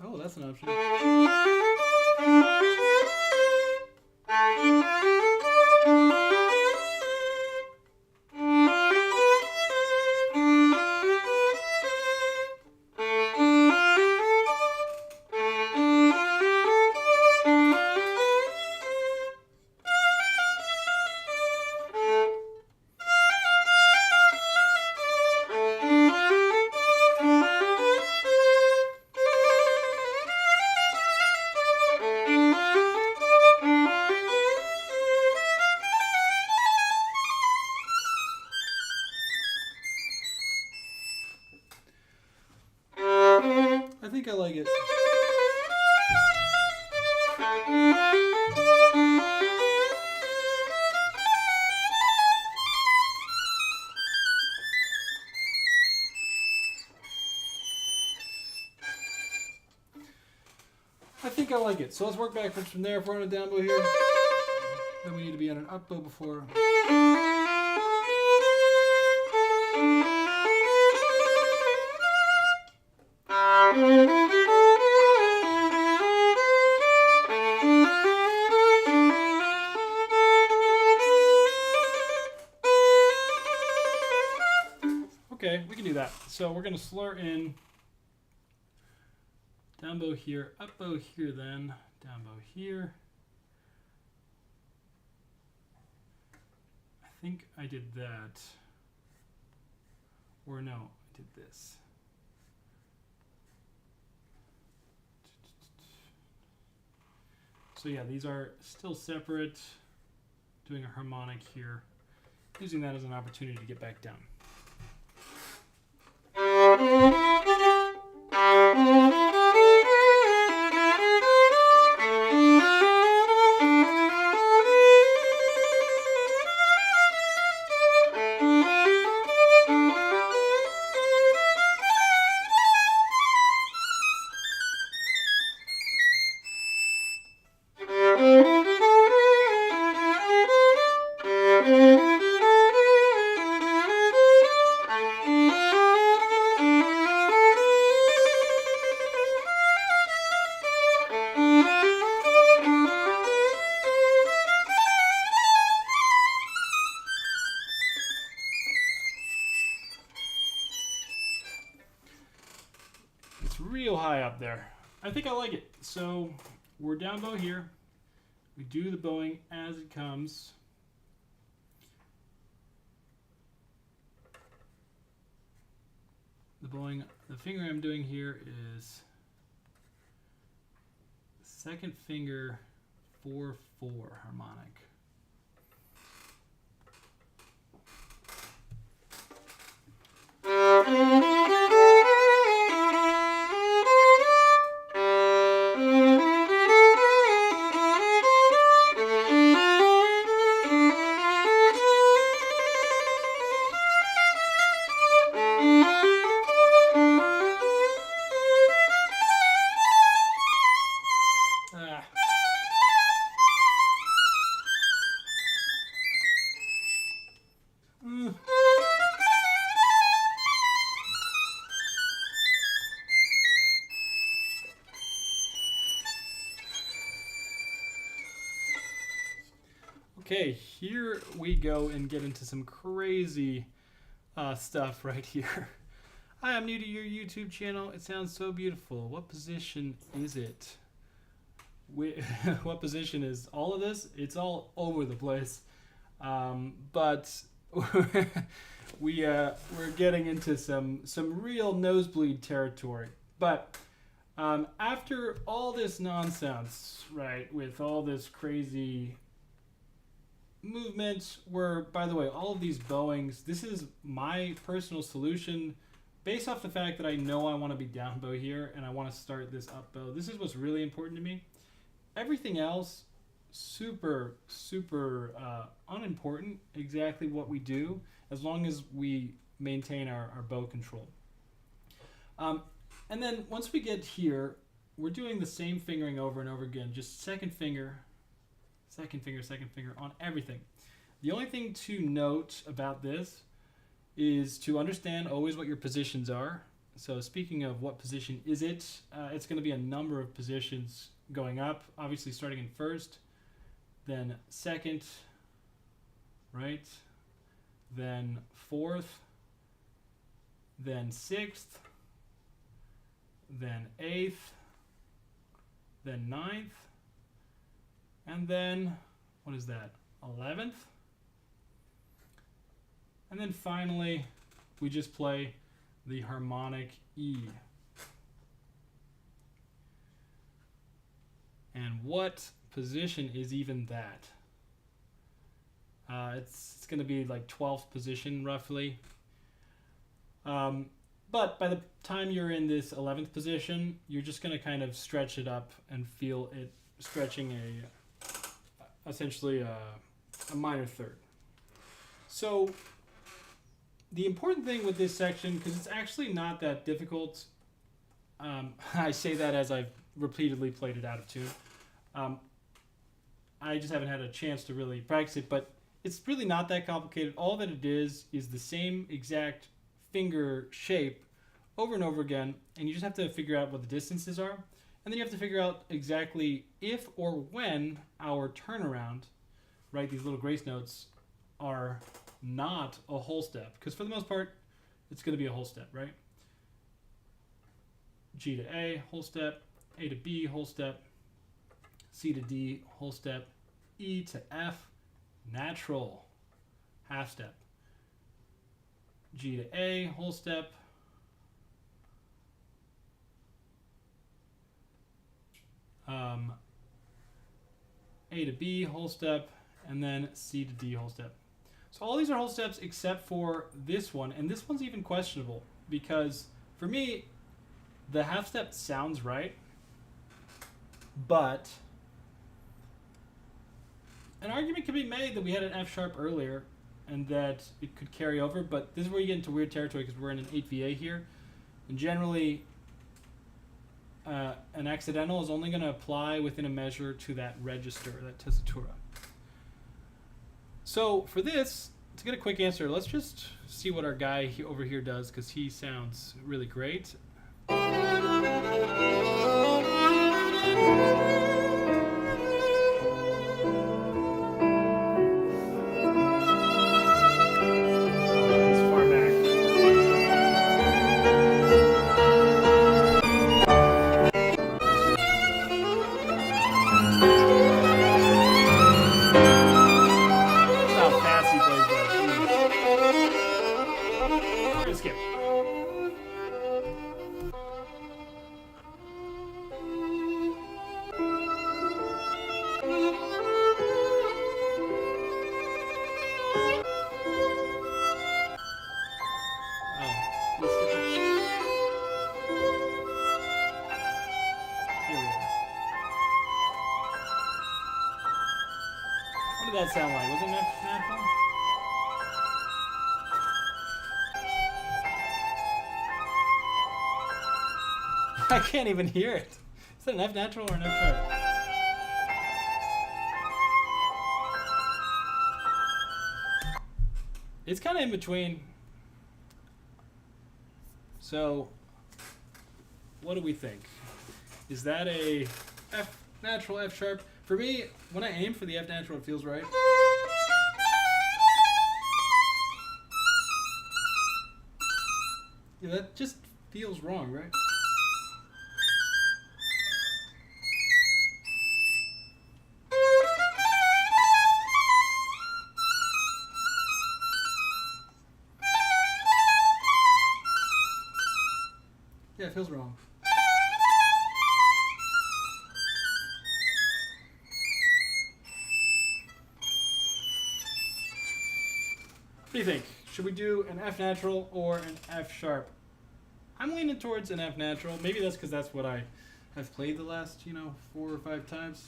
Oh, that's an option. I think I like it. I think I like it. So let's work backwards from there. If we're on a down bow here, then we need to be on an up bow before. Okay, we can do that. So we're going to slur in down bow here, up bow here then, down bow here. I think I did that. Or no, I did this. So yeah, these are still separate. Doing a harmonic here. Using that as an opportunity to get back down. Real high up there. I think I like it. So we're down bow here. We do the bowing as it comes. The bowing, the finger I'm doing here is second finger 4/4 harmonic. Okay, here we go and get into some crazy stuff right here. Hi, I'm new to your YouTube channel. It sounds so beautiful. What position is it? What position is all of this? It's all over the place. But we're getting into some real nosebleed territory. But after all this nonsense, right, with all this crazy movements, where, by the way, all of these bowings, this is my personal solution based off the fact that I know I want to be down bow here and I want to start this up bow, this is what's really important to me. Everything else, super unimportant exactly what we do, as long as we maintain our bow control. And then once we get here, we're doing the same fingering over and over again, just second finger on everything. The only thing to note about this is to understand always what your positions are. So speaking of what position is it, it's going to be a number of positions going up, obviously starting in first, then second, right, then fourth, then sixth, then eighth, then ninth, and then, what is that, 11th? And then finally, we just play the harmonic E. And what position is even that? It's going to be like 12th position, roughly. But by the time you're in this 11th position, you're just going to kind of stretch it up and feel it stretching essentially a minor third. So the important thing with this section, because it's actually not that difficult, I say that as I've repeatedly played it out of tune. I just haven't had a chance to really practice it, but it's really not that complicated. All that it is the same exact finger shape over and over again, and you just have to figure out what the distances are, and then you have to figure out exactly if or when our turnaround, right, these little grace notes, are not a whole step, because for the most part it's going to be a whole step, right? G to A, whole step, A to B, whole step, C to D, whole step, E to F, natural, half step, G to A, whole step, A to B, whole step, and then C to D, whole step. So all these are whole steps except for this one, and this one's even questionable, because for me, the half step sounds right, but an argument could be made that we had an F sharp earlier and that it could carry over, but this is where you get into weird territory because we're in an 8VA here, and generally an accidental is only going to apply within a measure to that register, that tessitura. So for this, to get a quick answer, let's just see what our guy over here does, because he sounds really great. What did that sound like? Was it natural? I can't even hear it. Is that an F natural or an F sharp? It's kind of in between. So, what do we think? Is that a F natural, F sharp? For me, when I aim for the F natural, it feels right. Yeah, that just feels wrong, right? Yeah, it feels wrong. What do you think? Should we do an F natural or an F sharp? I'm leaning towards an F natural. Maybe that's because that's what I have played the last, 4 or 5 times.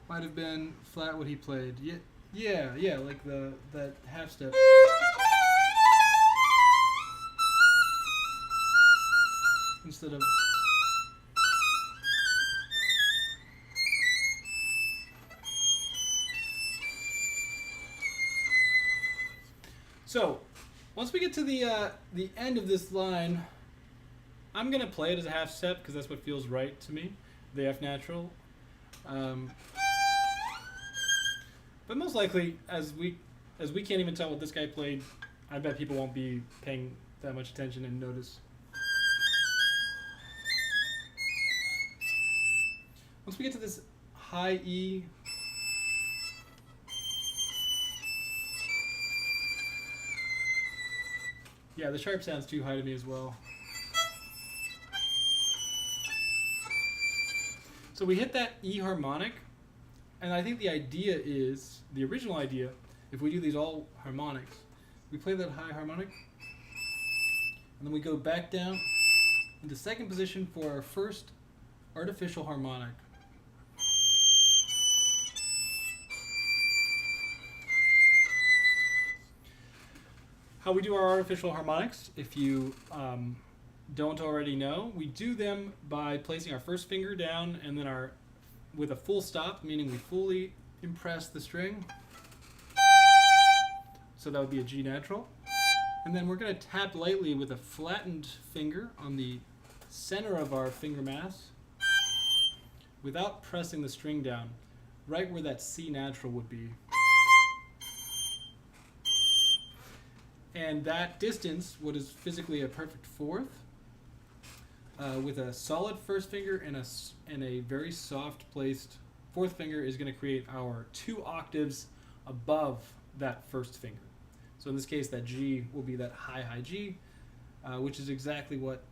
Might have been flat what he played. Yeah, like that half step. Instead of... So, once we get to the end of this line, I'm going to play it as a half step because that's what feels right to me, the F natural. But most likely, as we can't even tell what this guy played, I bet people won't be paying that much attention and notice. Once we get to this high E, yeah, the sharp sounds too high to me as well. So we hit that E harmonic, and I think the original idea, if we do these all harmonics, we play that high harmonic, and then we go back down into second position for our first artificial harmonic. How we do our artificial harmonics, if you don't already know, we do them by placing our first finger down and then with a full stop, meaning we fully impress the string. So that would be a G natural. And then we're going to tap lightly with a flattened finger on the center of our finger mass without pressing the string down, right where that C natural would be. And that distance, what is physically a perfect fourth, with a solid first finger and a very soft placed fourth finger, is going to create our 2 octaves above that first finger. So in this case, that G will be that high G, which is exactly what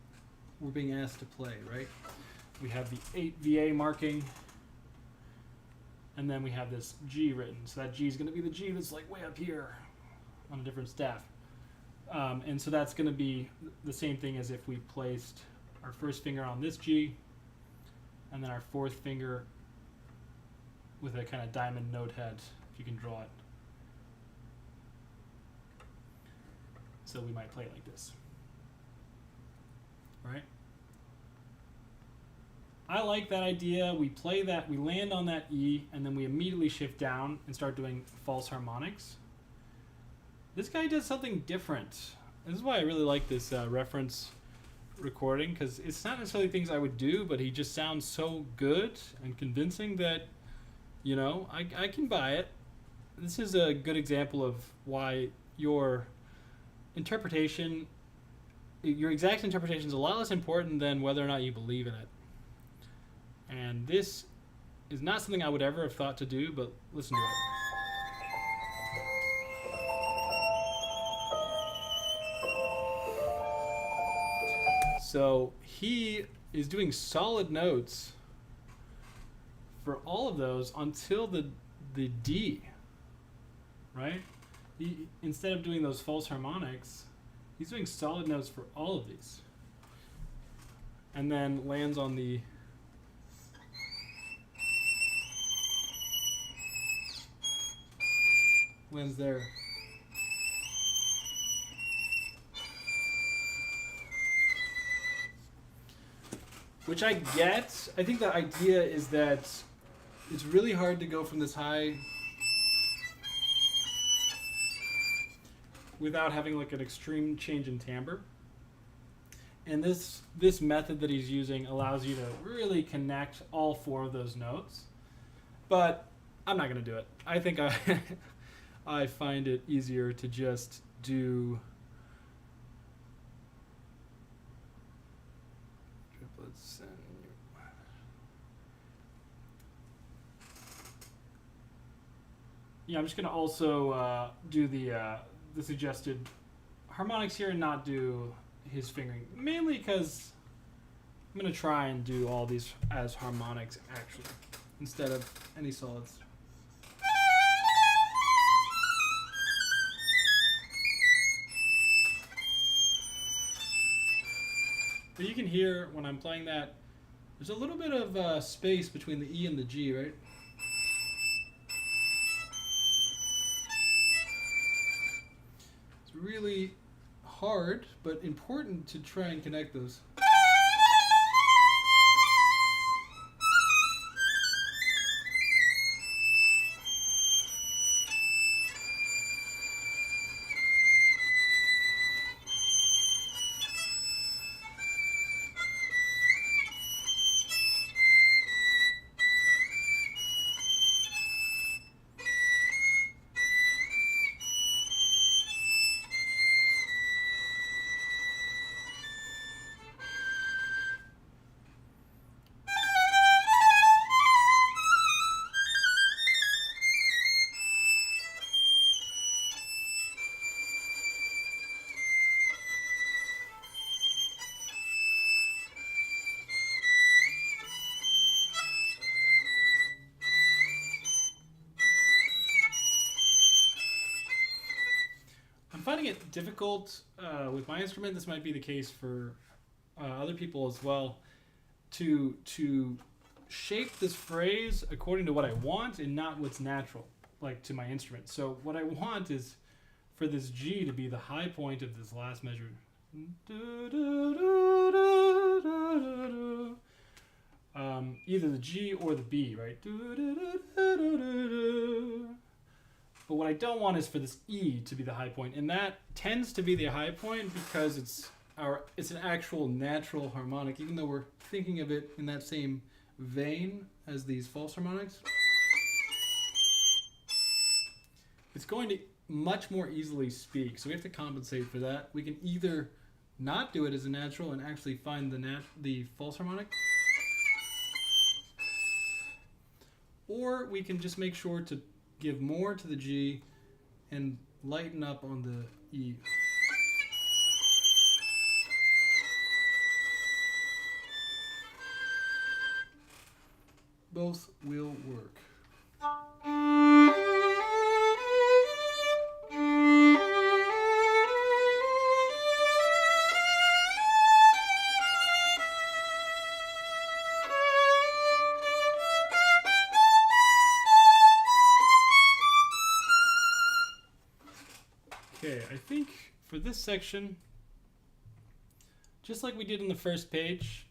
we're being asked to play, right? We have the 8 VA marking, and then we have this G written. So that G is going to be the G that's like way up here on a different staff. And so that's going to be the same thing as if we placed our first finger on this G, and then our fourth finger with a kind of diamond note head, if you can draw it. So we might play it like this. Right? I like that idea. We play that, we land on that E, and then we immediately shift down and start doing false harmonics. This guy does something different. This is why I really like this reference recording, because it's not necessarily things I would do, but he just sounds so good and convincing that, I can buy it. This is a good example of why your interpretation, your exact interpretation is a lot less important than whether or not you believe in it. And this is not something I would ever have thought to do, but listen to it. So he is doing solid notes for all of those until the D, right? Instead of doing those false harmonics, he's doing solid notes for all of these. And then lands on the lands there. Which I get. I think the idea is that it's really hard to go from this high without having like an extreme change in timbre. And this method that he's using allows you to really connect all 4 of those notes. But I'm not going to do it. I think I find it easier to just do triplets and I'm just going to also do the suggested harmonics here and not do his fingering, mainly because I'm going to try and do all these as harmonics actually instead of any solids. But you can hear when I'm playing that, there's a little bit of space between the E and the G, right? It's really hard, but important to try and connect those. I'm finding it difficult with my instrument. This might be the case for other people as well. To shape this phrase according to what I want and not what's natural, like to my instrument. So what I want is for this G to be the high point of this last measure. Either the G or the B, right? But what I don't want is for this E to be the high point, and that tends to be the high point because it's an actual natural harmonic, even though we're thinking of it in that same vein as these false harmonics. It's going to much more easily speak, so we have to compensate for that. We can either not do it as a natural and actually find the false harmonic, or we can just make sure to give more to the G and lighten up on the E. Both will work. Okay, I think for this section, just like we did in the first page,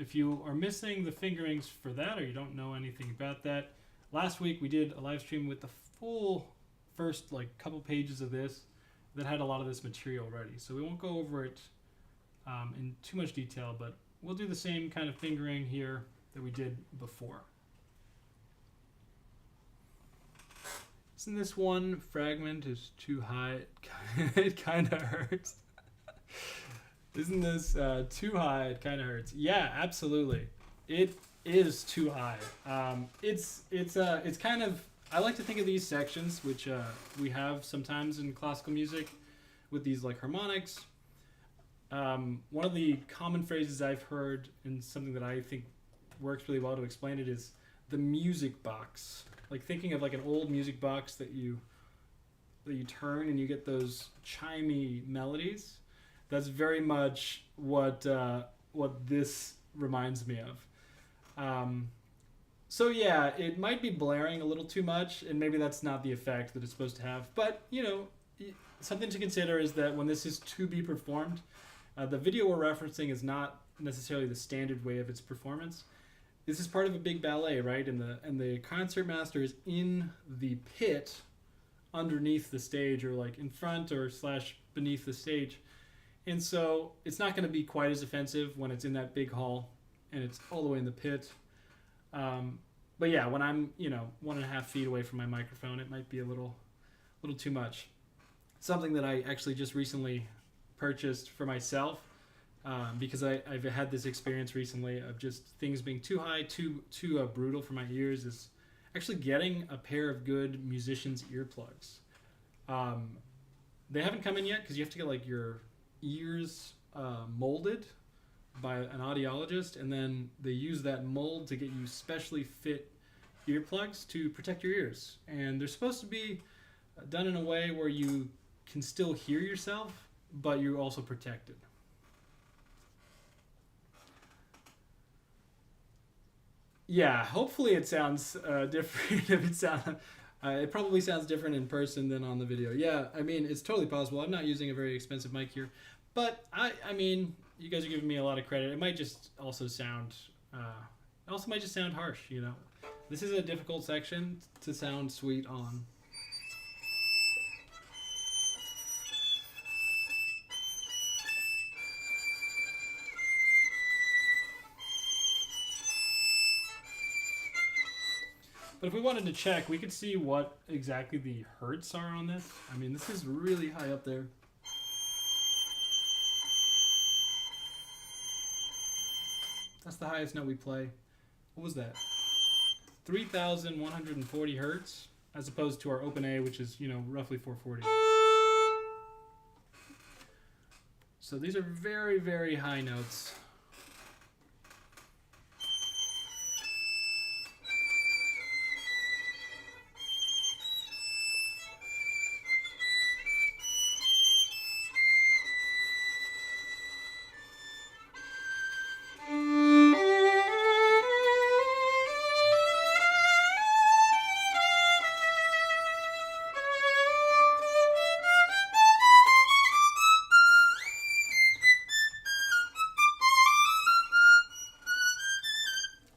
if you are missing the fingerings for that or you don't know anything about that, last week we did a live stream with the full first couple pages of this that had a lot of this material ready. So we won't go over it in too much detail, but we'll do the same kind of fingering here that we did before. Isn't this one fragment is too high? It kind of hurts. Isn't this too high? It kind of hurts. Yeah, absolutely. It is too high. It's kind of. I like to think of these sections, which we have sometimes in classical music, with these harmonics. One of the common phrases I've heard, and something that I think works really well to explain it, is the music box. Like thinking of an old music box that you turn and you get those chimey melodies. That's very much what this reminds me of. So yeah, it might be blaring a little too much, and maybe that's not the effect that it's supposed to have. But something to consider is that when this is to be performed, the video we're referencing is not necessarily the standard way of its performance. This is part of a big ballet, right? And the concertmaster is in the pit underneath the stage, or in front or / beneath the stage. And so it's not going to be quite as offensive when it's in that big hall and it's all the way in the pit. But yeah, when I'm 1.5 feet away from my microphone, it might be a little too much. Something that I actually just recently purchased for myself. Because I've had this experience recently of just things being too high, too brutal for my ears, is actually getting a pair of good musician's earplugs. They haven't come in yet because you have to get your ears molded by an audiologist, and then they use that mold to get you specially fit earplugs to protect your ears. And they're supposed to be done in a way where you can still hear yourself, but you're also protected. Yeah, hopefully it sounds different. If it sound, it probably sounds different in person than on the video. Yeah, I mean it's totally possible. I'm not using a very expensive mic here, but I mean you guys are giving me a lot of credit. It might just also sound, it also might just sound harsh. You know, this is a difficult section to sound sweet on. But if we wanted to check, we could see what exactly the hertz are on this. I mean, this is really high up there. That's the highest note we play. What was that? 3,140 hertz, as opposed to our open A, which is, you know, roughly 440. So these are very, very high notes.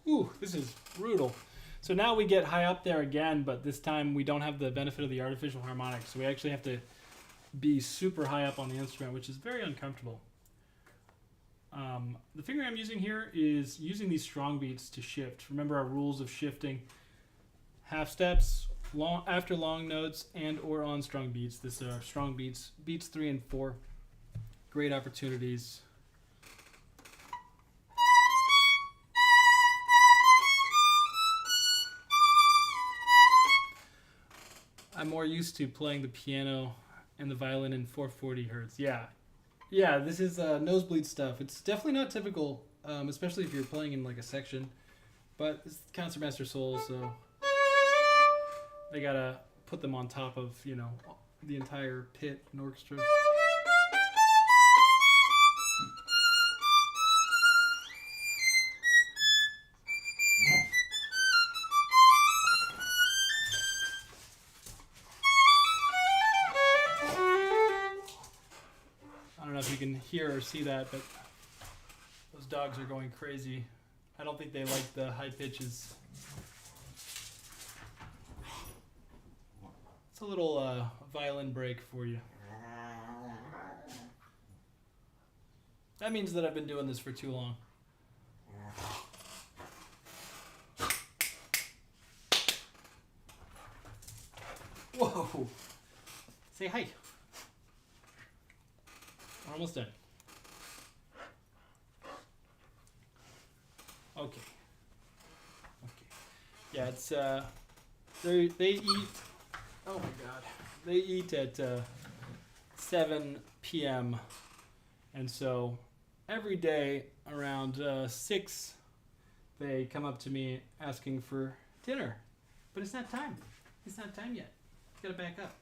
Ooh, this is brutal. So now we get high up there again, but this time we don't have the benefit of the artificial harmonics. So we actually have to be super high up on the instrument, which is very uncomfortable. The fingering I'm using here is using these strong beats to shift. Remember our rules of shifting: half steps, after long notes, and or on strong beats. This are strong beats, beats 3 and 4. Great opportunities. I'm more used to playing the piano and the violin in 440 hertz. Yeah, this is nosebleed stuff. It's definitely not typical, especially if you're playing in like a section. But it's concertmaster souls, so they gotta put them on top of, you know, the entire pit and orchestra. I don't know if you can hear or see that, but those dogs are going crazy. I don't think they like the high pitches. It's a little violin break for you. That means that I've been doing this for too long. Whoa! Say hi. We're almost done. Okay. Yeah, it's they eat. Oh my God, they eat at 7 p.m. and so every day around 6, they come up to me asking for dinner, but it's not time. It's not time yet. You gotta back up.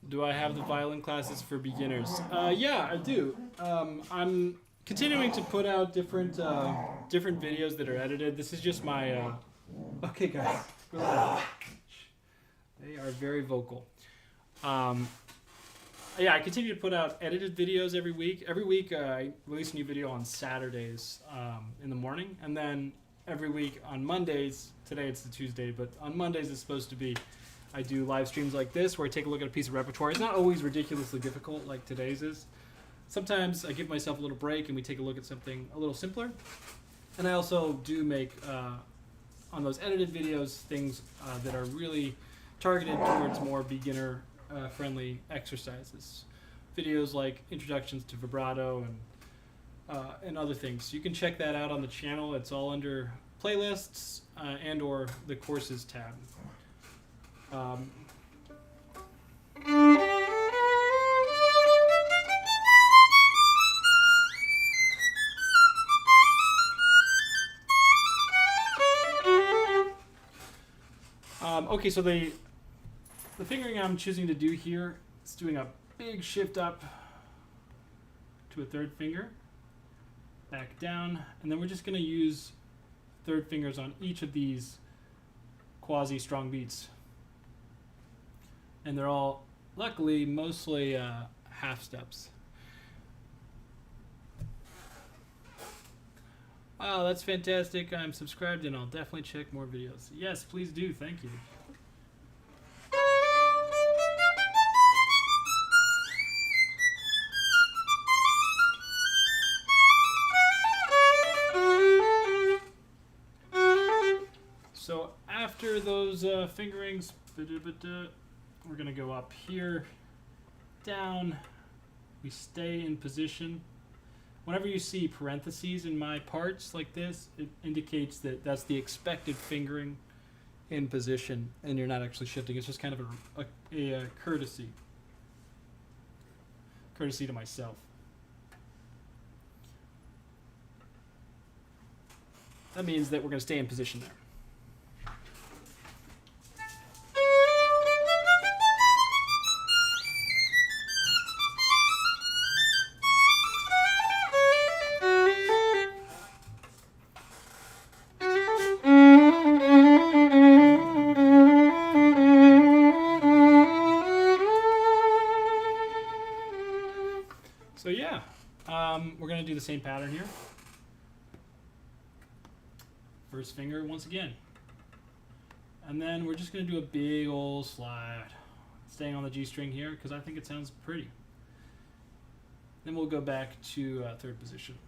Do I have the violin classes for beginners? Yeah, I do. I'm continuing to put out different videos that are edited. This is just my... Okay, guys. They are very vocal. Yeah, I continue to put out edited videos every week. Every week I release a new video on Saturdays in the morning. And then every week on Mondays, today it's the Tuesday, but on Mondays it's supposed to be... I do live streams like this where I take a look at a piece of repertoire. It's not always ridiculously difficult like today's is. Sometimes I give myself a little break and we take a look at something a little simpler. And I also do make, on those edited videos, things that are really targeted towards more beginner-friendly exercises. Videos like introductions to vibrato and other things. You can check that out on the channel. It's all under playlists and or the courses tab. Okay, so the fingering I'm choosing to do here is doing a big shift up to a third finger, back down, and then we're just going to use third fingers on each of these quasi-strong beats. And they're all, luckily, mostly half steps. Wow, that's fantastic. I'm subscribed and I'll definitely check more videos. Yes, please do. Thank you. So after those fingerings, we're going to go up here, down. We stay in position. Whenever you see parentheses in my parts like this, it indicates that that's the expected fingering in position, and you're not actually shifting. It's just kind of a courtesy to myself. That means that we're going to stay in position there. So yeah, we're going to do the same pattern here. First finger once again. And then we're just going to do a big old slide. Staying on the G string here because I think it sounds pretty. Then we'll go back to third position.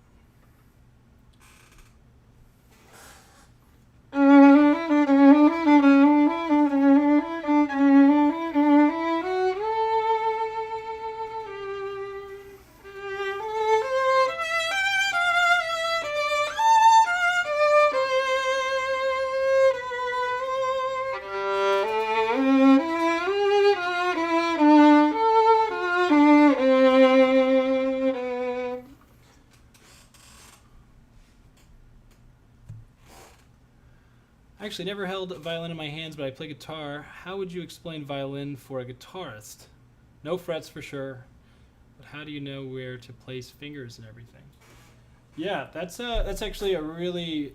I actually never held a violin in my hands, but I play guitar. How would you explain violin for a guitarist? No frets for sure, but how do you know where to place fingers and everything? Yeah, that's actually a really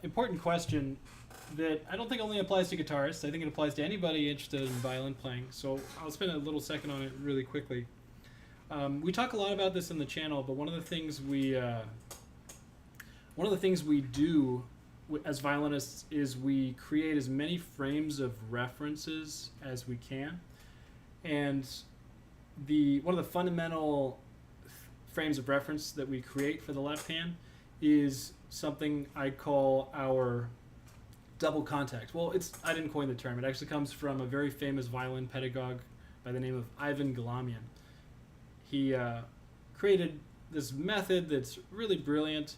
important question that I don't think only applies to guitarists. I think it applies to anybody interested in violin playing. So I'll spend a little second on it really quickly. We talk a lot about this in the channel, but one of the things we do as violinists is we create as many frames of references as we can, and one of the fundamental frames of reference that we create for the left hand is something I call our double contact. Well, I didn't coin the term. It actually comes from a very famous violin pedagogue by the name of Ivan Galamian. He created this method that's really brilliant.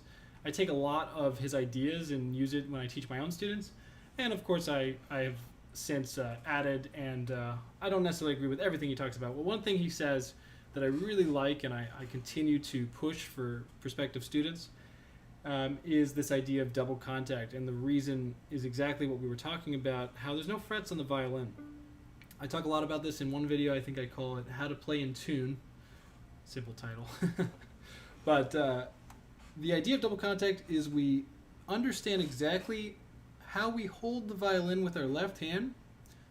I take a lot of his ideas and use it when I teach my own students. And of course, I have since added, and I don't necessarily agree with everything he talks about. Well, one thing he says that I really like and I continue to push for prospective students is this idea of double contact. And the reason is exactly what we were talking about, how there's no frets on the violin. I talk a lot about this in one video. I think I call it How to Play in Tune. Simple title. But the idea of double contact is we understand exactly how we hold the violin with our left hand,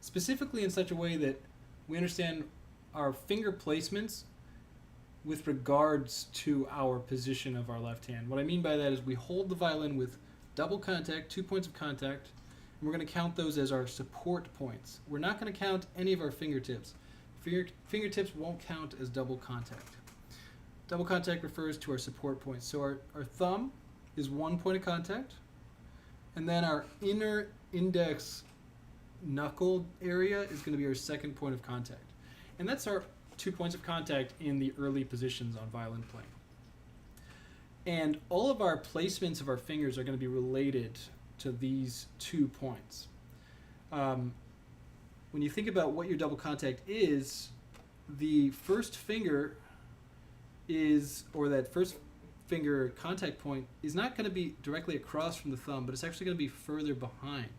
specifically in such a way that we understand our finger placements with regards to our position of our left hand. What I mean by that is we hold the violin with double contact, 2 points of contact, and we're going to count those as our support points. We're not going to count any of our fingertips. Fingertips won't count as double contact. Double contact refers to our support points. So our thumb is 1 point of contact, and then our inner index knuckle area is going to be our second point of contact. And that's our 2 points of contact in the early positions on violin playing. And all of our placements of our fingers are going to be related to these 2 points. When you think about what your double contact is, the first finger or that first finger contact point is not going to be directly across from the thumb, but it's actually going to be further behind.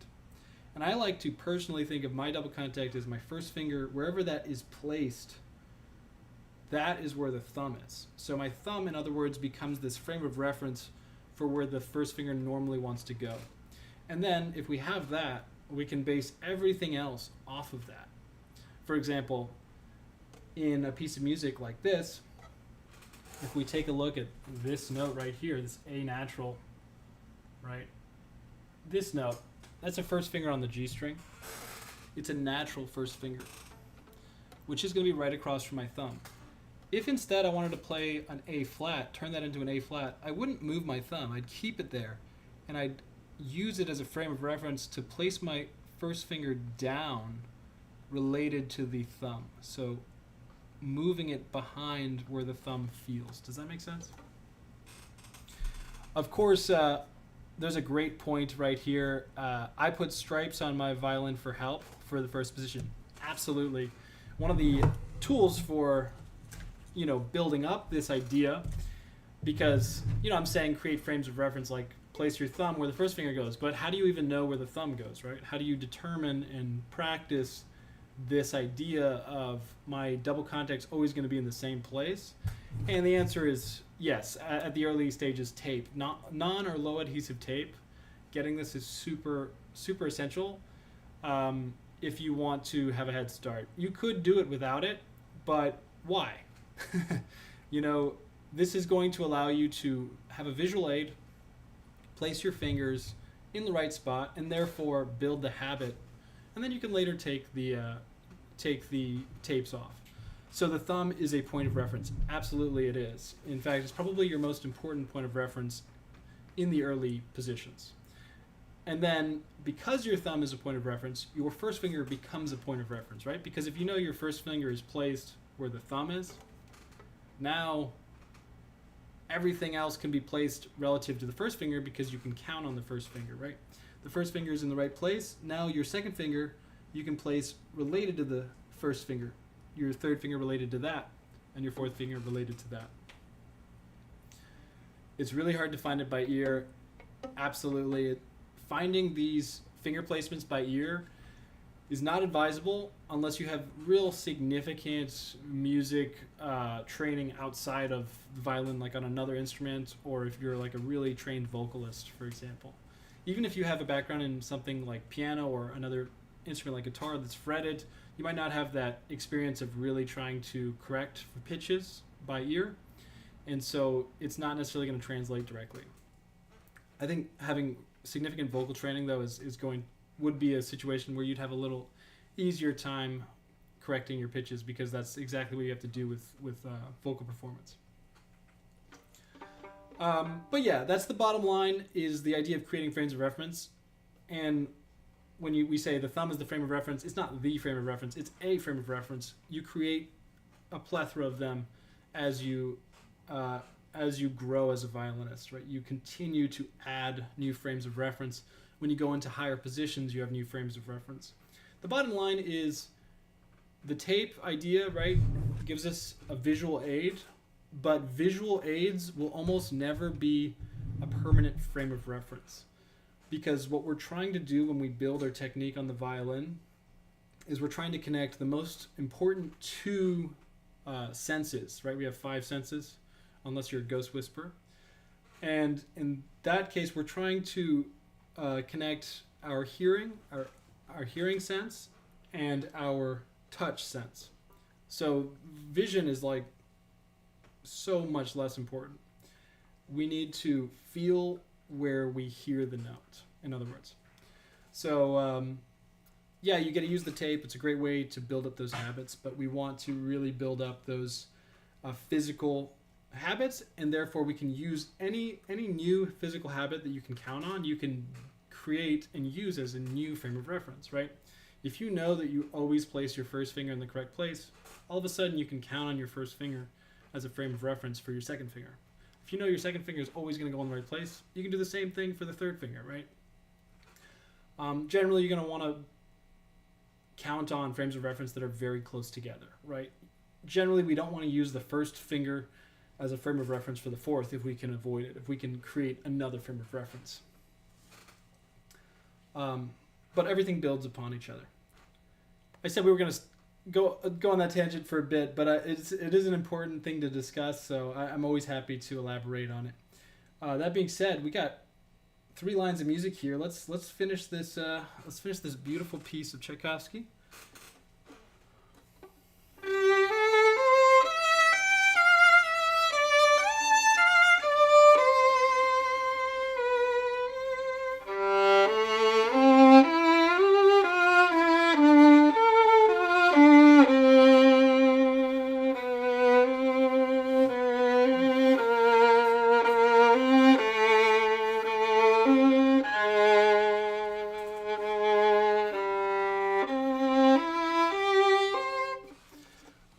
And I like to personally think of my double contact as my first finger, wherever that is placed that is where the thumb is. So my thumb, in other words, becomes this frame of reference for where the first finger normally wants to go. And then if we have that, we can base everything else off of that. For example, in a piece of music like this, if we take a look at this note right here, this A natural, right? This note, that's a first finger on the G string. It's a natural first finger, which is going to be right across from my thumb. If instead I wanted to play an A flat, turn that into an A flat, I wouldn't move my thumb. I'd keep it there, and I'd use it as a frame of reference to place my first finger down related to the thumb. So moving it behind where the thumb feels. Does that make sense? Of course, there's a great point right here. I put stripes on my violin for help for the first position. Absolutely. One of the tools for, building up this idea, because, I'm saying create frames of reference, like place your thumb where the first finger goes, but how do you even know where the thumb goes, right? How do you determine and practice this idea of my double contact's always going to be in the same place? And the answer is yes. At the early stages, tape, non or low adhesive tape. Getting this is super, super essential if you want to have a head start. You could do it without it, but why? This is going to allow you to have a visual aid, place your fingers in the right spot, and therefore build the habit. And then you can later take the tapes off. So the thumb is a point of reference. Absolutely it is. In fact, it's probably your most important point of reference in the early positions. And then because your thumb is a point of reference, your first finger becomes a point of reference, right? Because if you know your first finger is placed where the thumb is, now everything else can be placed relative to the first finger because you can count on the first finger, right? The first finger is in the right place. Now your second finger you can place related to the first finger, your third finger related to that, and your fourth finger related to that. It's really hard to find it by ear. Absolutely. Finding these finger placements by ear is not advisable unless you have real significant music training outside of the violin, like on another instrument, or if you're like a really trained vocalist, for example. Even if you have a background in something like piano or another instrument like guitar that's fretted, you might not have that experience of really trying to correct for pitches by ear, and so it's not necessarily going to translate directly. I think having significant vocal training, though, would be a situation where you'd have a little easier time correcting your pitches, because that's exactly what you have to do with vocal performance. But yeah, that's the bottom line, is the idea of creating frames of reference. And when we say the thumb is the frame of reference, it's not the frame of reference, it's a frame of reference. You create a plethora of them as you grow as a violinist, right? You continue to add new frames of reference. When you go into higher positions, you have new frames of reference. The bottom line is the tape idea, right, gives us a visual aid, but visual aids will almost never be a permanent frame of reference, because what we're trying to do when we build our technique on the violin is we're trying to connect the most important two senses, right? We have 5 senses, unless you're a ghost whisperer. And in that case, we're trying to connect our hearing, our hearing sense, and our touch sense. So vision is like so much less important. We need to feel where we hear the note, in other words. So yeah, you get to use the tape. It's a great way to build up those habits, but we want to really build up those physical habits, and therefore we can use any new physical habit that you can count on, you can create and use as a new frame of reference, right? If you know that you always place your first finger in the correct place, all of a sudden you can count on your first finger as a frame of reference for your second finger. If you know your second finger is always going to go in the right place, you can do the same thing for the third finger, right? Generally, you're going to want to count on frames of reference that are very close together, right? Generally, we don't want to use the first finger as a frame of reference for the fourth if we can avoid it, if we can create another frame of reference. But everything builds upon each other. I said we were going to go on that tangent for a bit, but it is an important thing to discuss, so I'm always happy to elaborate on it. That being said, we got 3 lines of music here. Let's finish this. Let's finish this beautiful piece of Tchaikovsky.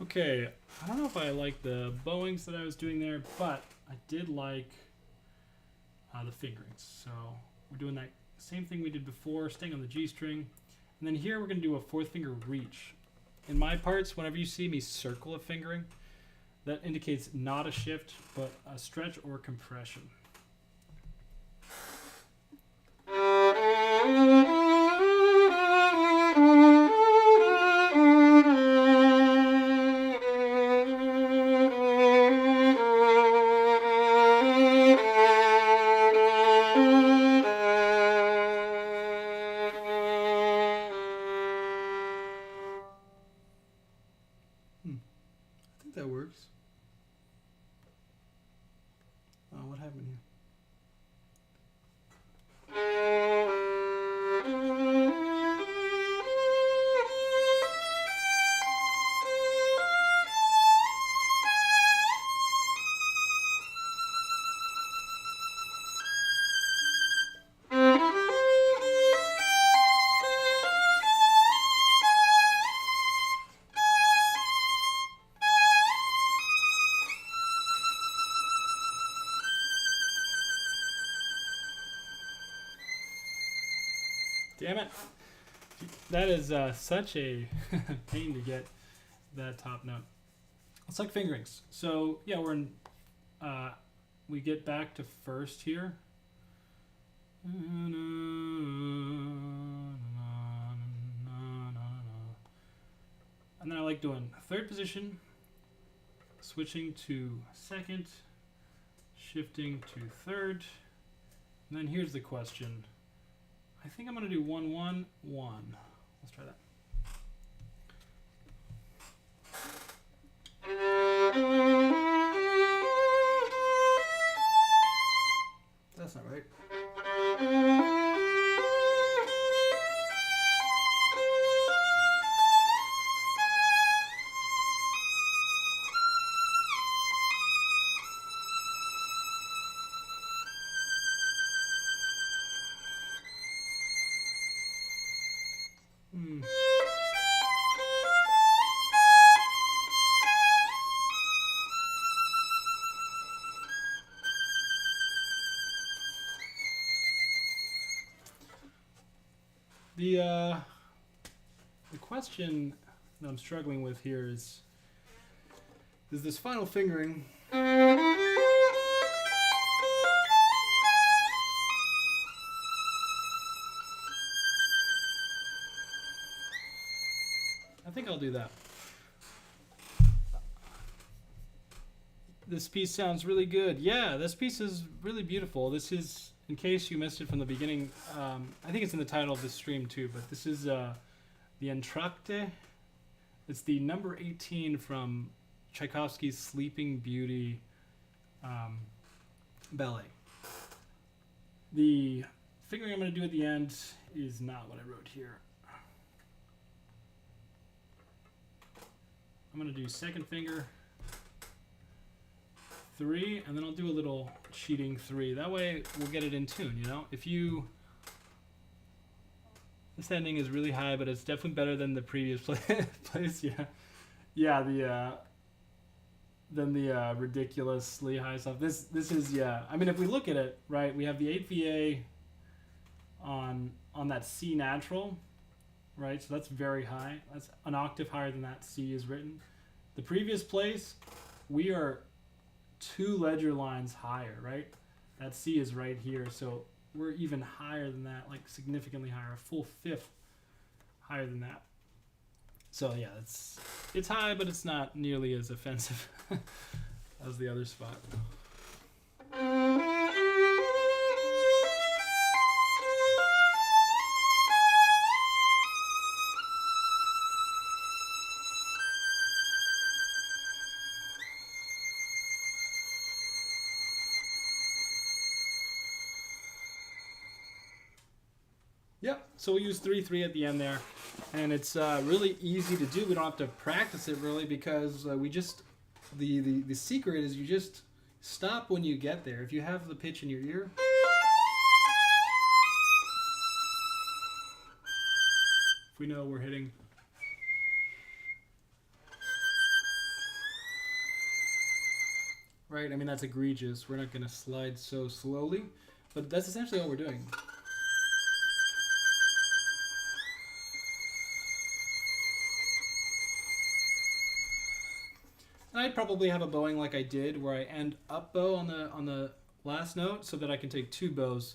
Okay, I don't know if I like the bowings that I was doing there, but I did like the fingerings. So we're doing that same thing we did before, staying on the G string. And then here we're going to do a 4th finger reach. In my parts, whenever you see me circle a fingering, that indicates not a shift, but a stretch or compression. I think that works. Oh, what happened here? Damn it. That is such a pain to get that top note. It's like fingerings. So yeah, we're in. We get back to first here. And then I like doing 3rd position, switching to 2nd, shifting to 3rd. And then here's the question. I think I'm going to do 1, 1, 1. Let's try that. That's not right. The question that I'm struggling with here is this final fingering. I think I'll do that. This piece sounds really good. Yeah, this piece is really beautiful. This is, in case you missed it from the beginning, I think it's in the title of this stream too, but this is the Entr'acte. It's the number 18 from Tchaikovsky's Sleeping Beauty ballet. The fingering I'm going to do at the end is not what I wrote here. I'm going to do 2nd finger, 3, and then I'll do a little cheating 3. That way we'll get it in tune, you know? If you... This ending is really high, but it's definitely better than the previous place. Yeah. Yeah, than the ridiculously high stuff. This is, yeah. I mean, if we look at it, right, we have the 8 VA on that C natural, right? So that's very high. That's an octave higher than that C is written. The previous place, we are 2 ledger lines higher, right? That C is right here, so we're even higher than that, like significantly higher, a full 5th higher than that. So yeah, it's high, but it's not nearly as offensive as the other spot. Yeah, so we use 3/3 at the end there, and it's really easy to do. We don't have to practice it really because we just the secret is you just stop when you get there. If you have the pitch in your ear, if we know we're hitting, right? I mean that's egregious. We're not going to slide so slowly, but that's essentially all we're doing. And I'd probably have a bowing like I did, where I end up bow on the last note, so that I can take two bows,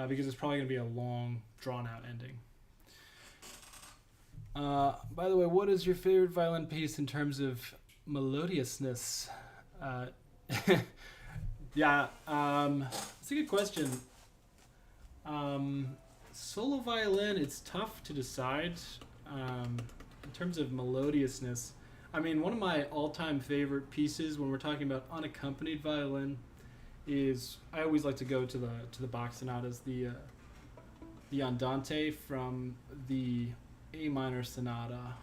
because it's probably going to be a long, drawn-out ending. By the way, what is your favorite violin piece in terms of melodiousness? Yeah, it's a good question. Solo violin, it's tough to decide in terms of melodiousness. I mean, one of my all-time favorite pieces when we're talking about unaccompanied violin is, I always like to go to the Bach sonatas, the Andante from the A minor sonata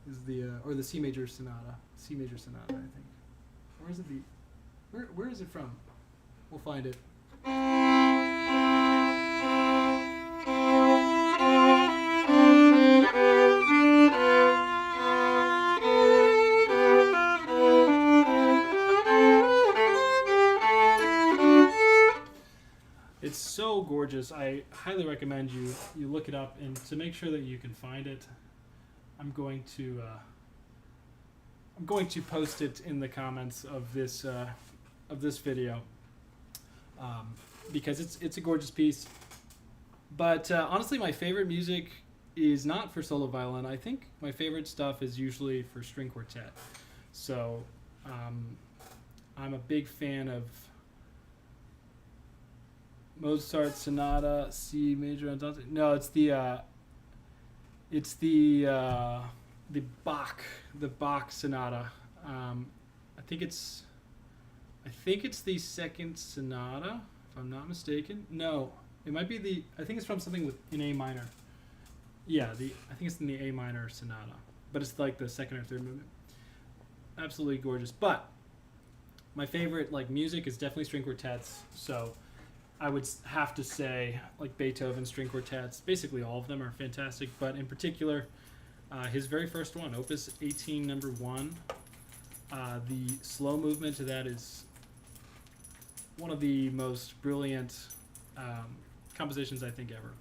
is or the C major sonata, I think. Or is it where is it from? We'll find it. It's so gorgeous. I highly recommend you look it up, and to make sure that you can find it, I'm going to post it in the comments of this video, because it's a gorgeous piece. But honestly, my favorite music is not for solo violin. I think my favorite stuff is usually for string quartet. So I'm a big fan of Mozart Sonata C major Andante. No, it's the Bach Sonata. I think it's the second sonata, if I'm not mistaken. No, it might be I think it's from something in A minor. Yeah, I think it's in the A minor sonata, but it's like the second or third movement. Absolutely gorgeous. But my favorite music is definitely string quartets. So I would have to say Beethoven string quartets. Basically all of them are fantastic, but in particular, his very first one, Opus 18, number 1. The slow movement to that is one of the most brilliant compositions I think ever.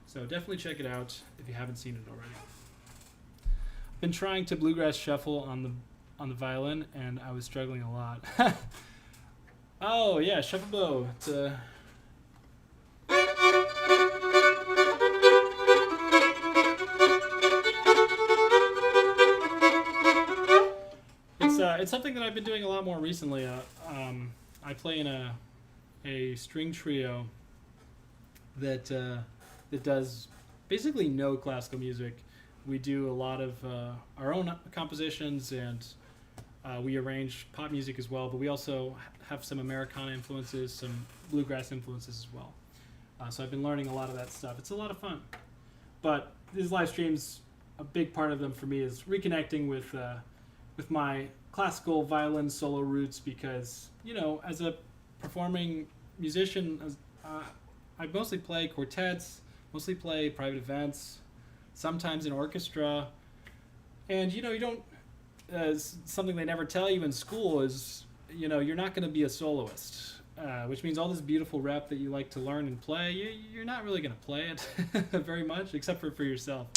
So definitely check it out if you haven't seen it already. I've been trying to bluegrass shuffle on the violin, and I was struggling a lot. Oh yeah, shuffle bow. It's something that I've been doing a lot more recently. I play in a string trio that does basically no classical music. We do a lot of our own compositions, and we arrange pop music as well, but we also have some Americana influences, some bluegrass influences as well. So I've been learning a lot of that stuff. It's a lot of fun. But these live streams, a big part of them for me is reconnecting with my classical violin solo roots, because, as a performing musician, I mostly play quartets, mostly play private events, sometimes in orchestra. And, you don't, something they never tell you in school is, you're not going to be a soloist, which means all this beautiful rep that you like to learn and play, you're not really going to play it very much, except for yourself.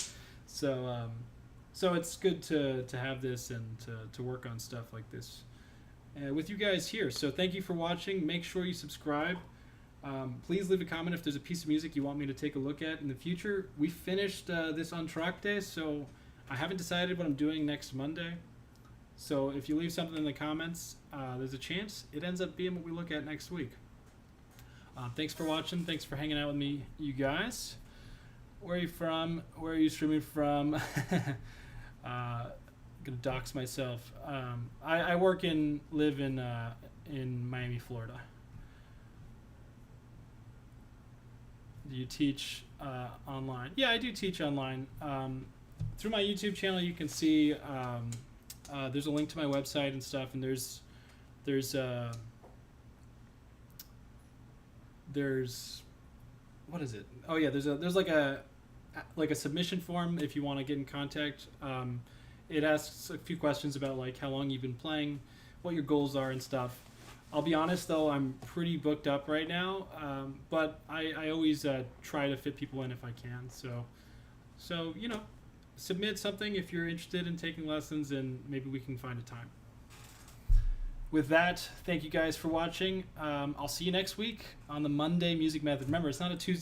So it's good to have this and to work on stuff like this with you guys here. So thank you for watching. Make sure you subscribe. Please leave a comment if there's a piece of music you want me to take a look at in the future. We finished this entr'acte, so I haven't decided what I'm doing next Monday. So if you leave something in the comments, there's a chance it ends up being what we look at next week. Thanks for watching. Thanks for hanging out with me, you guys. Where are you from? Where are you streaming from? Gonna dox myself. I work and live in Miami, Florida. Do you teach online? Yeah, I do teach online. Through my YouTube channel, you can see there's a link to my website and stuff, and there's what is it? Oh yeah, there's like a submission form if you want to get in contact. It asks a few questions about like how long you've been playing, what your goals are and stuff. I'll be honest though, I'm pretty booked up right now, but I always try to fit people in if I can. So you know, submit something if you're interested in taking lessons, and maybe we can find a time. With that, thank you guys for watching. I'll see you next week on the Monday Music Method. Remember, it's not a Tuesday.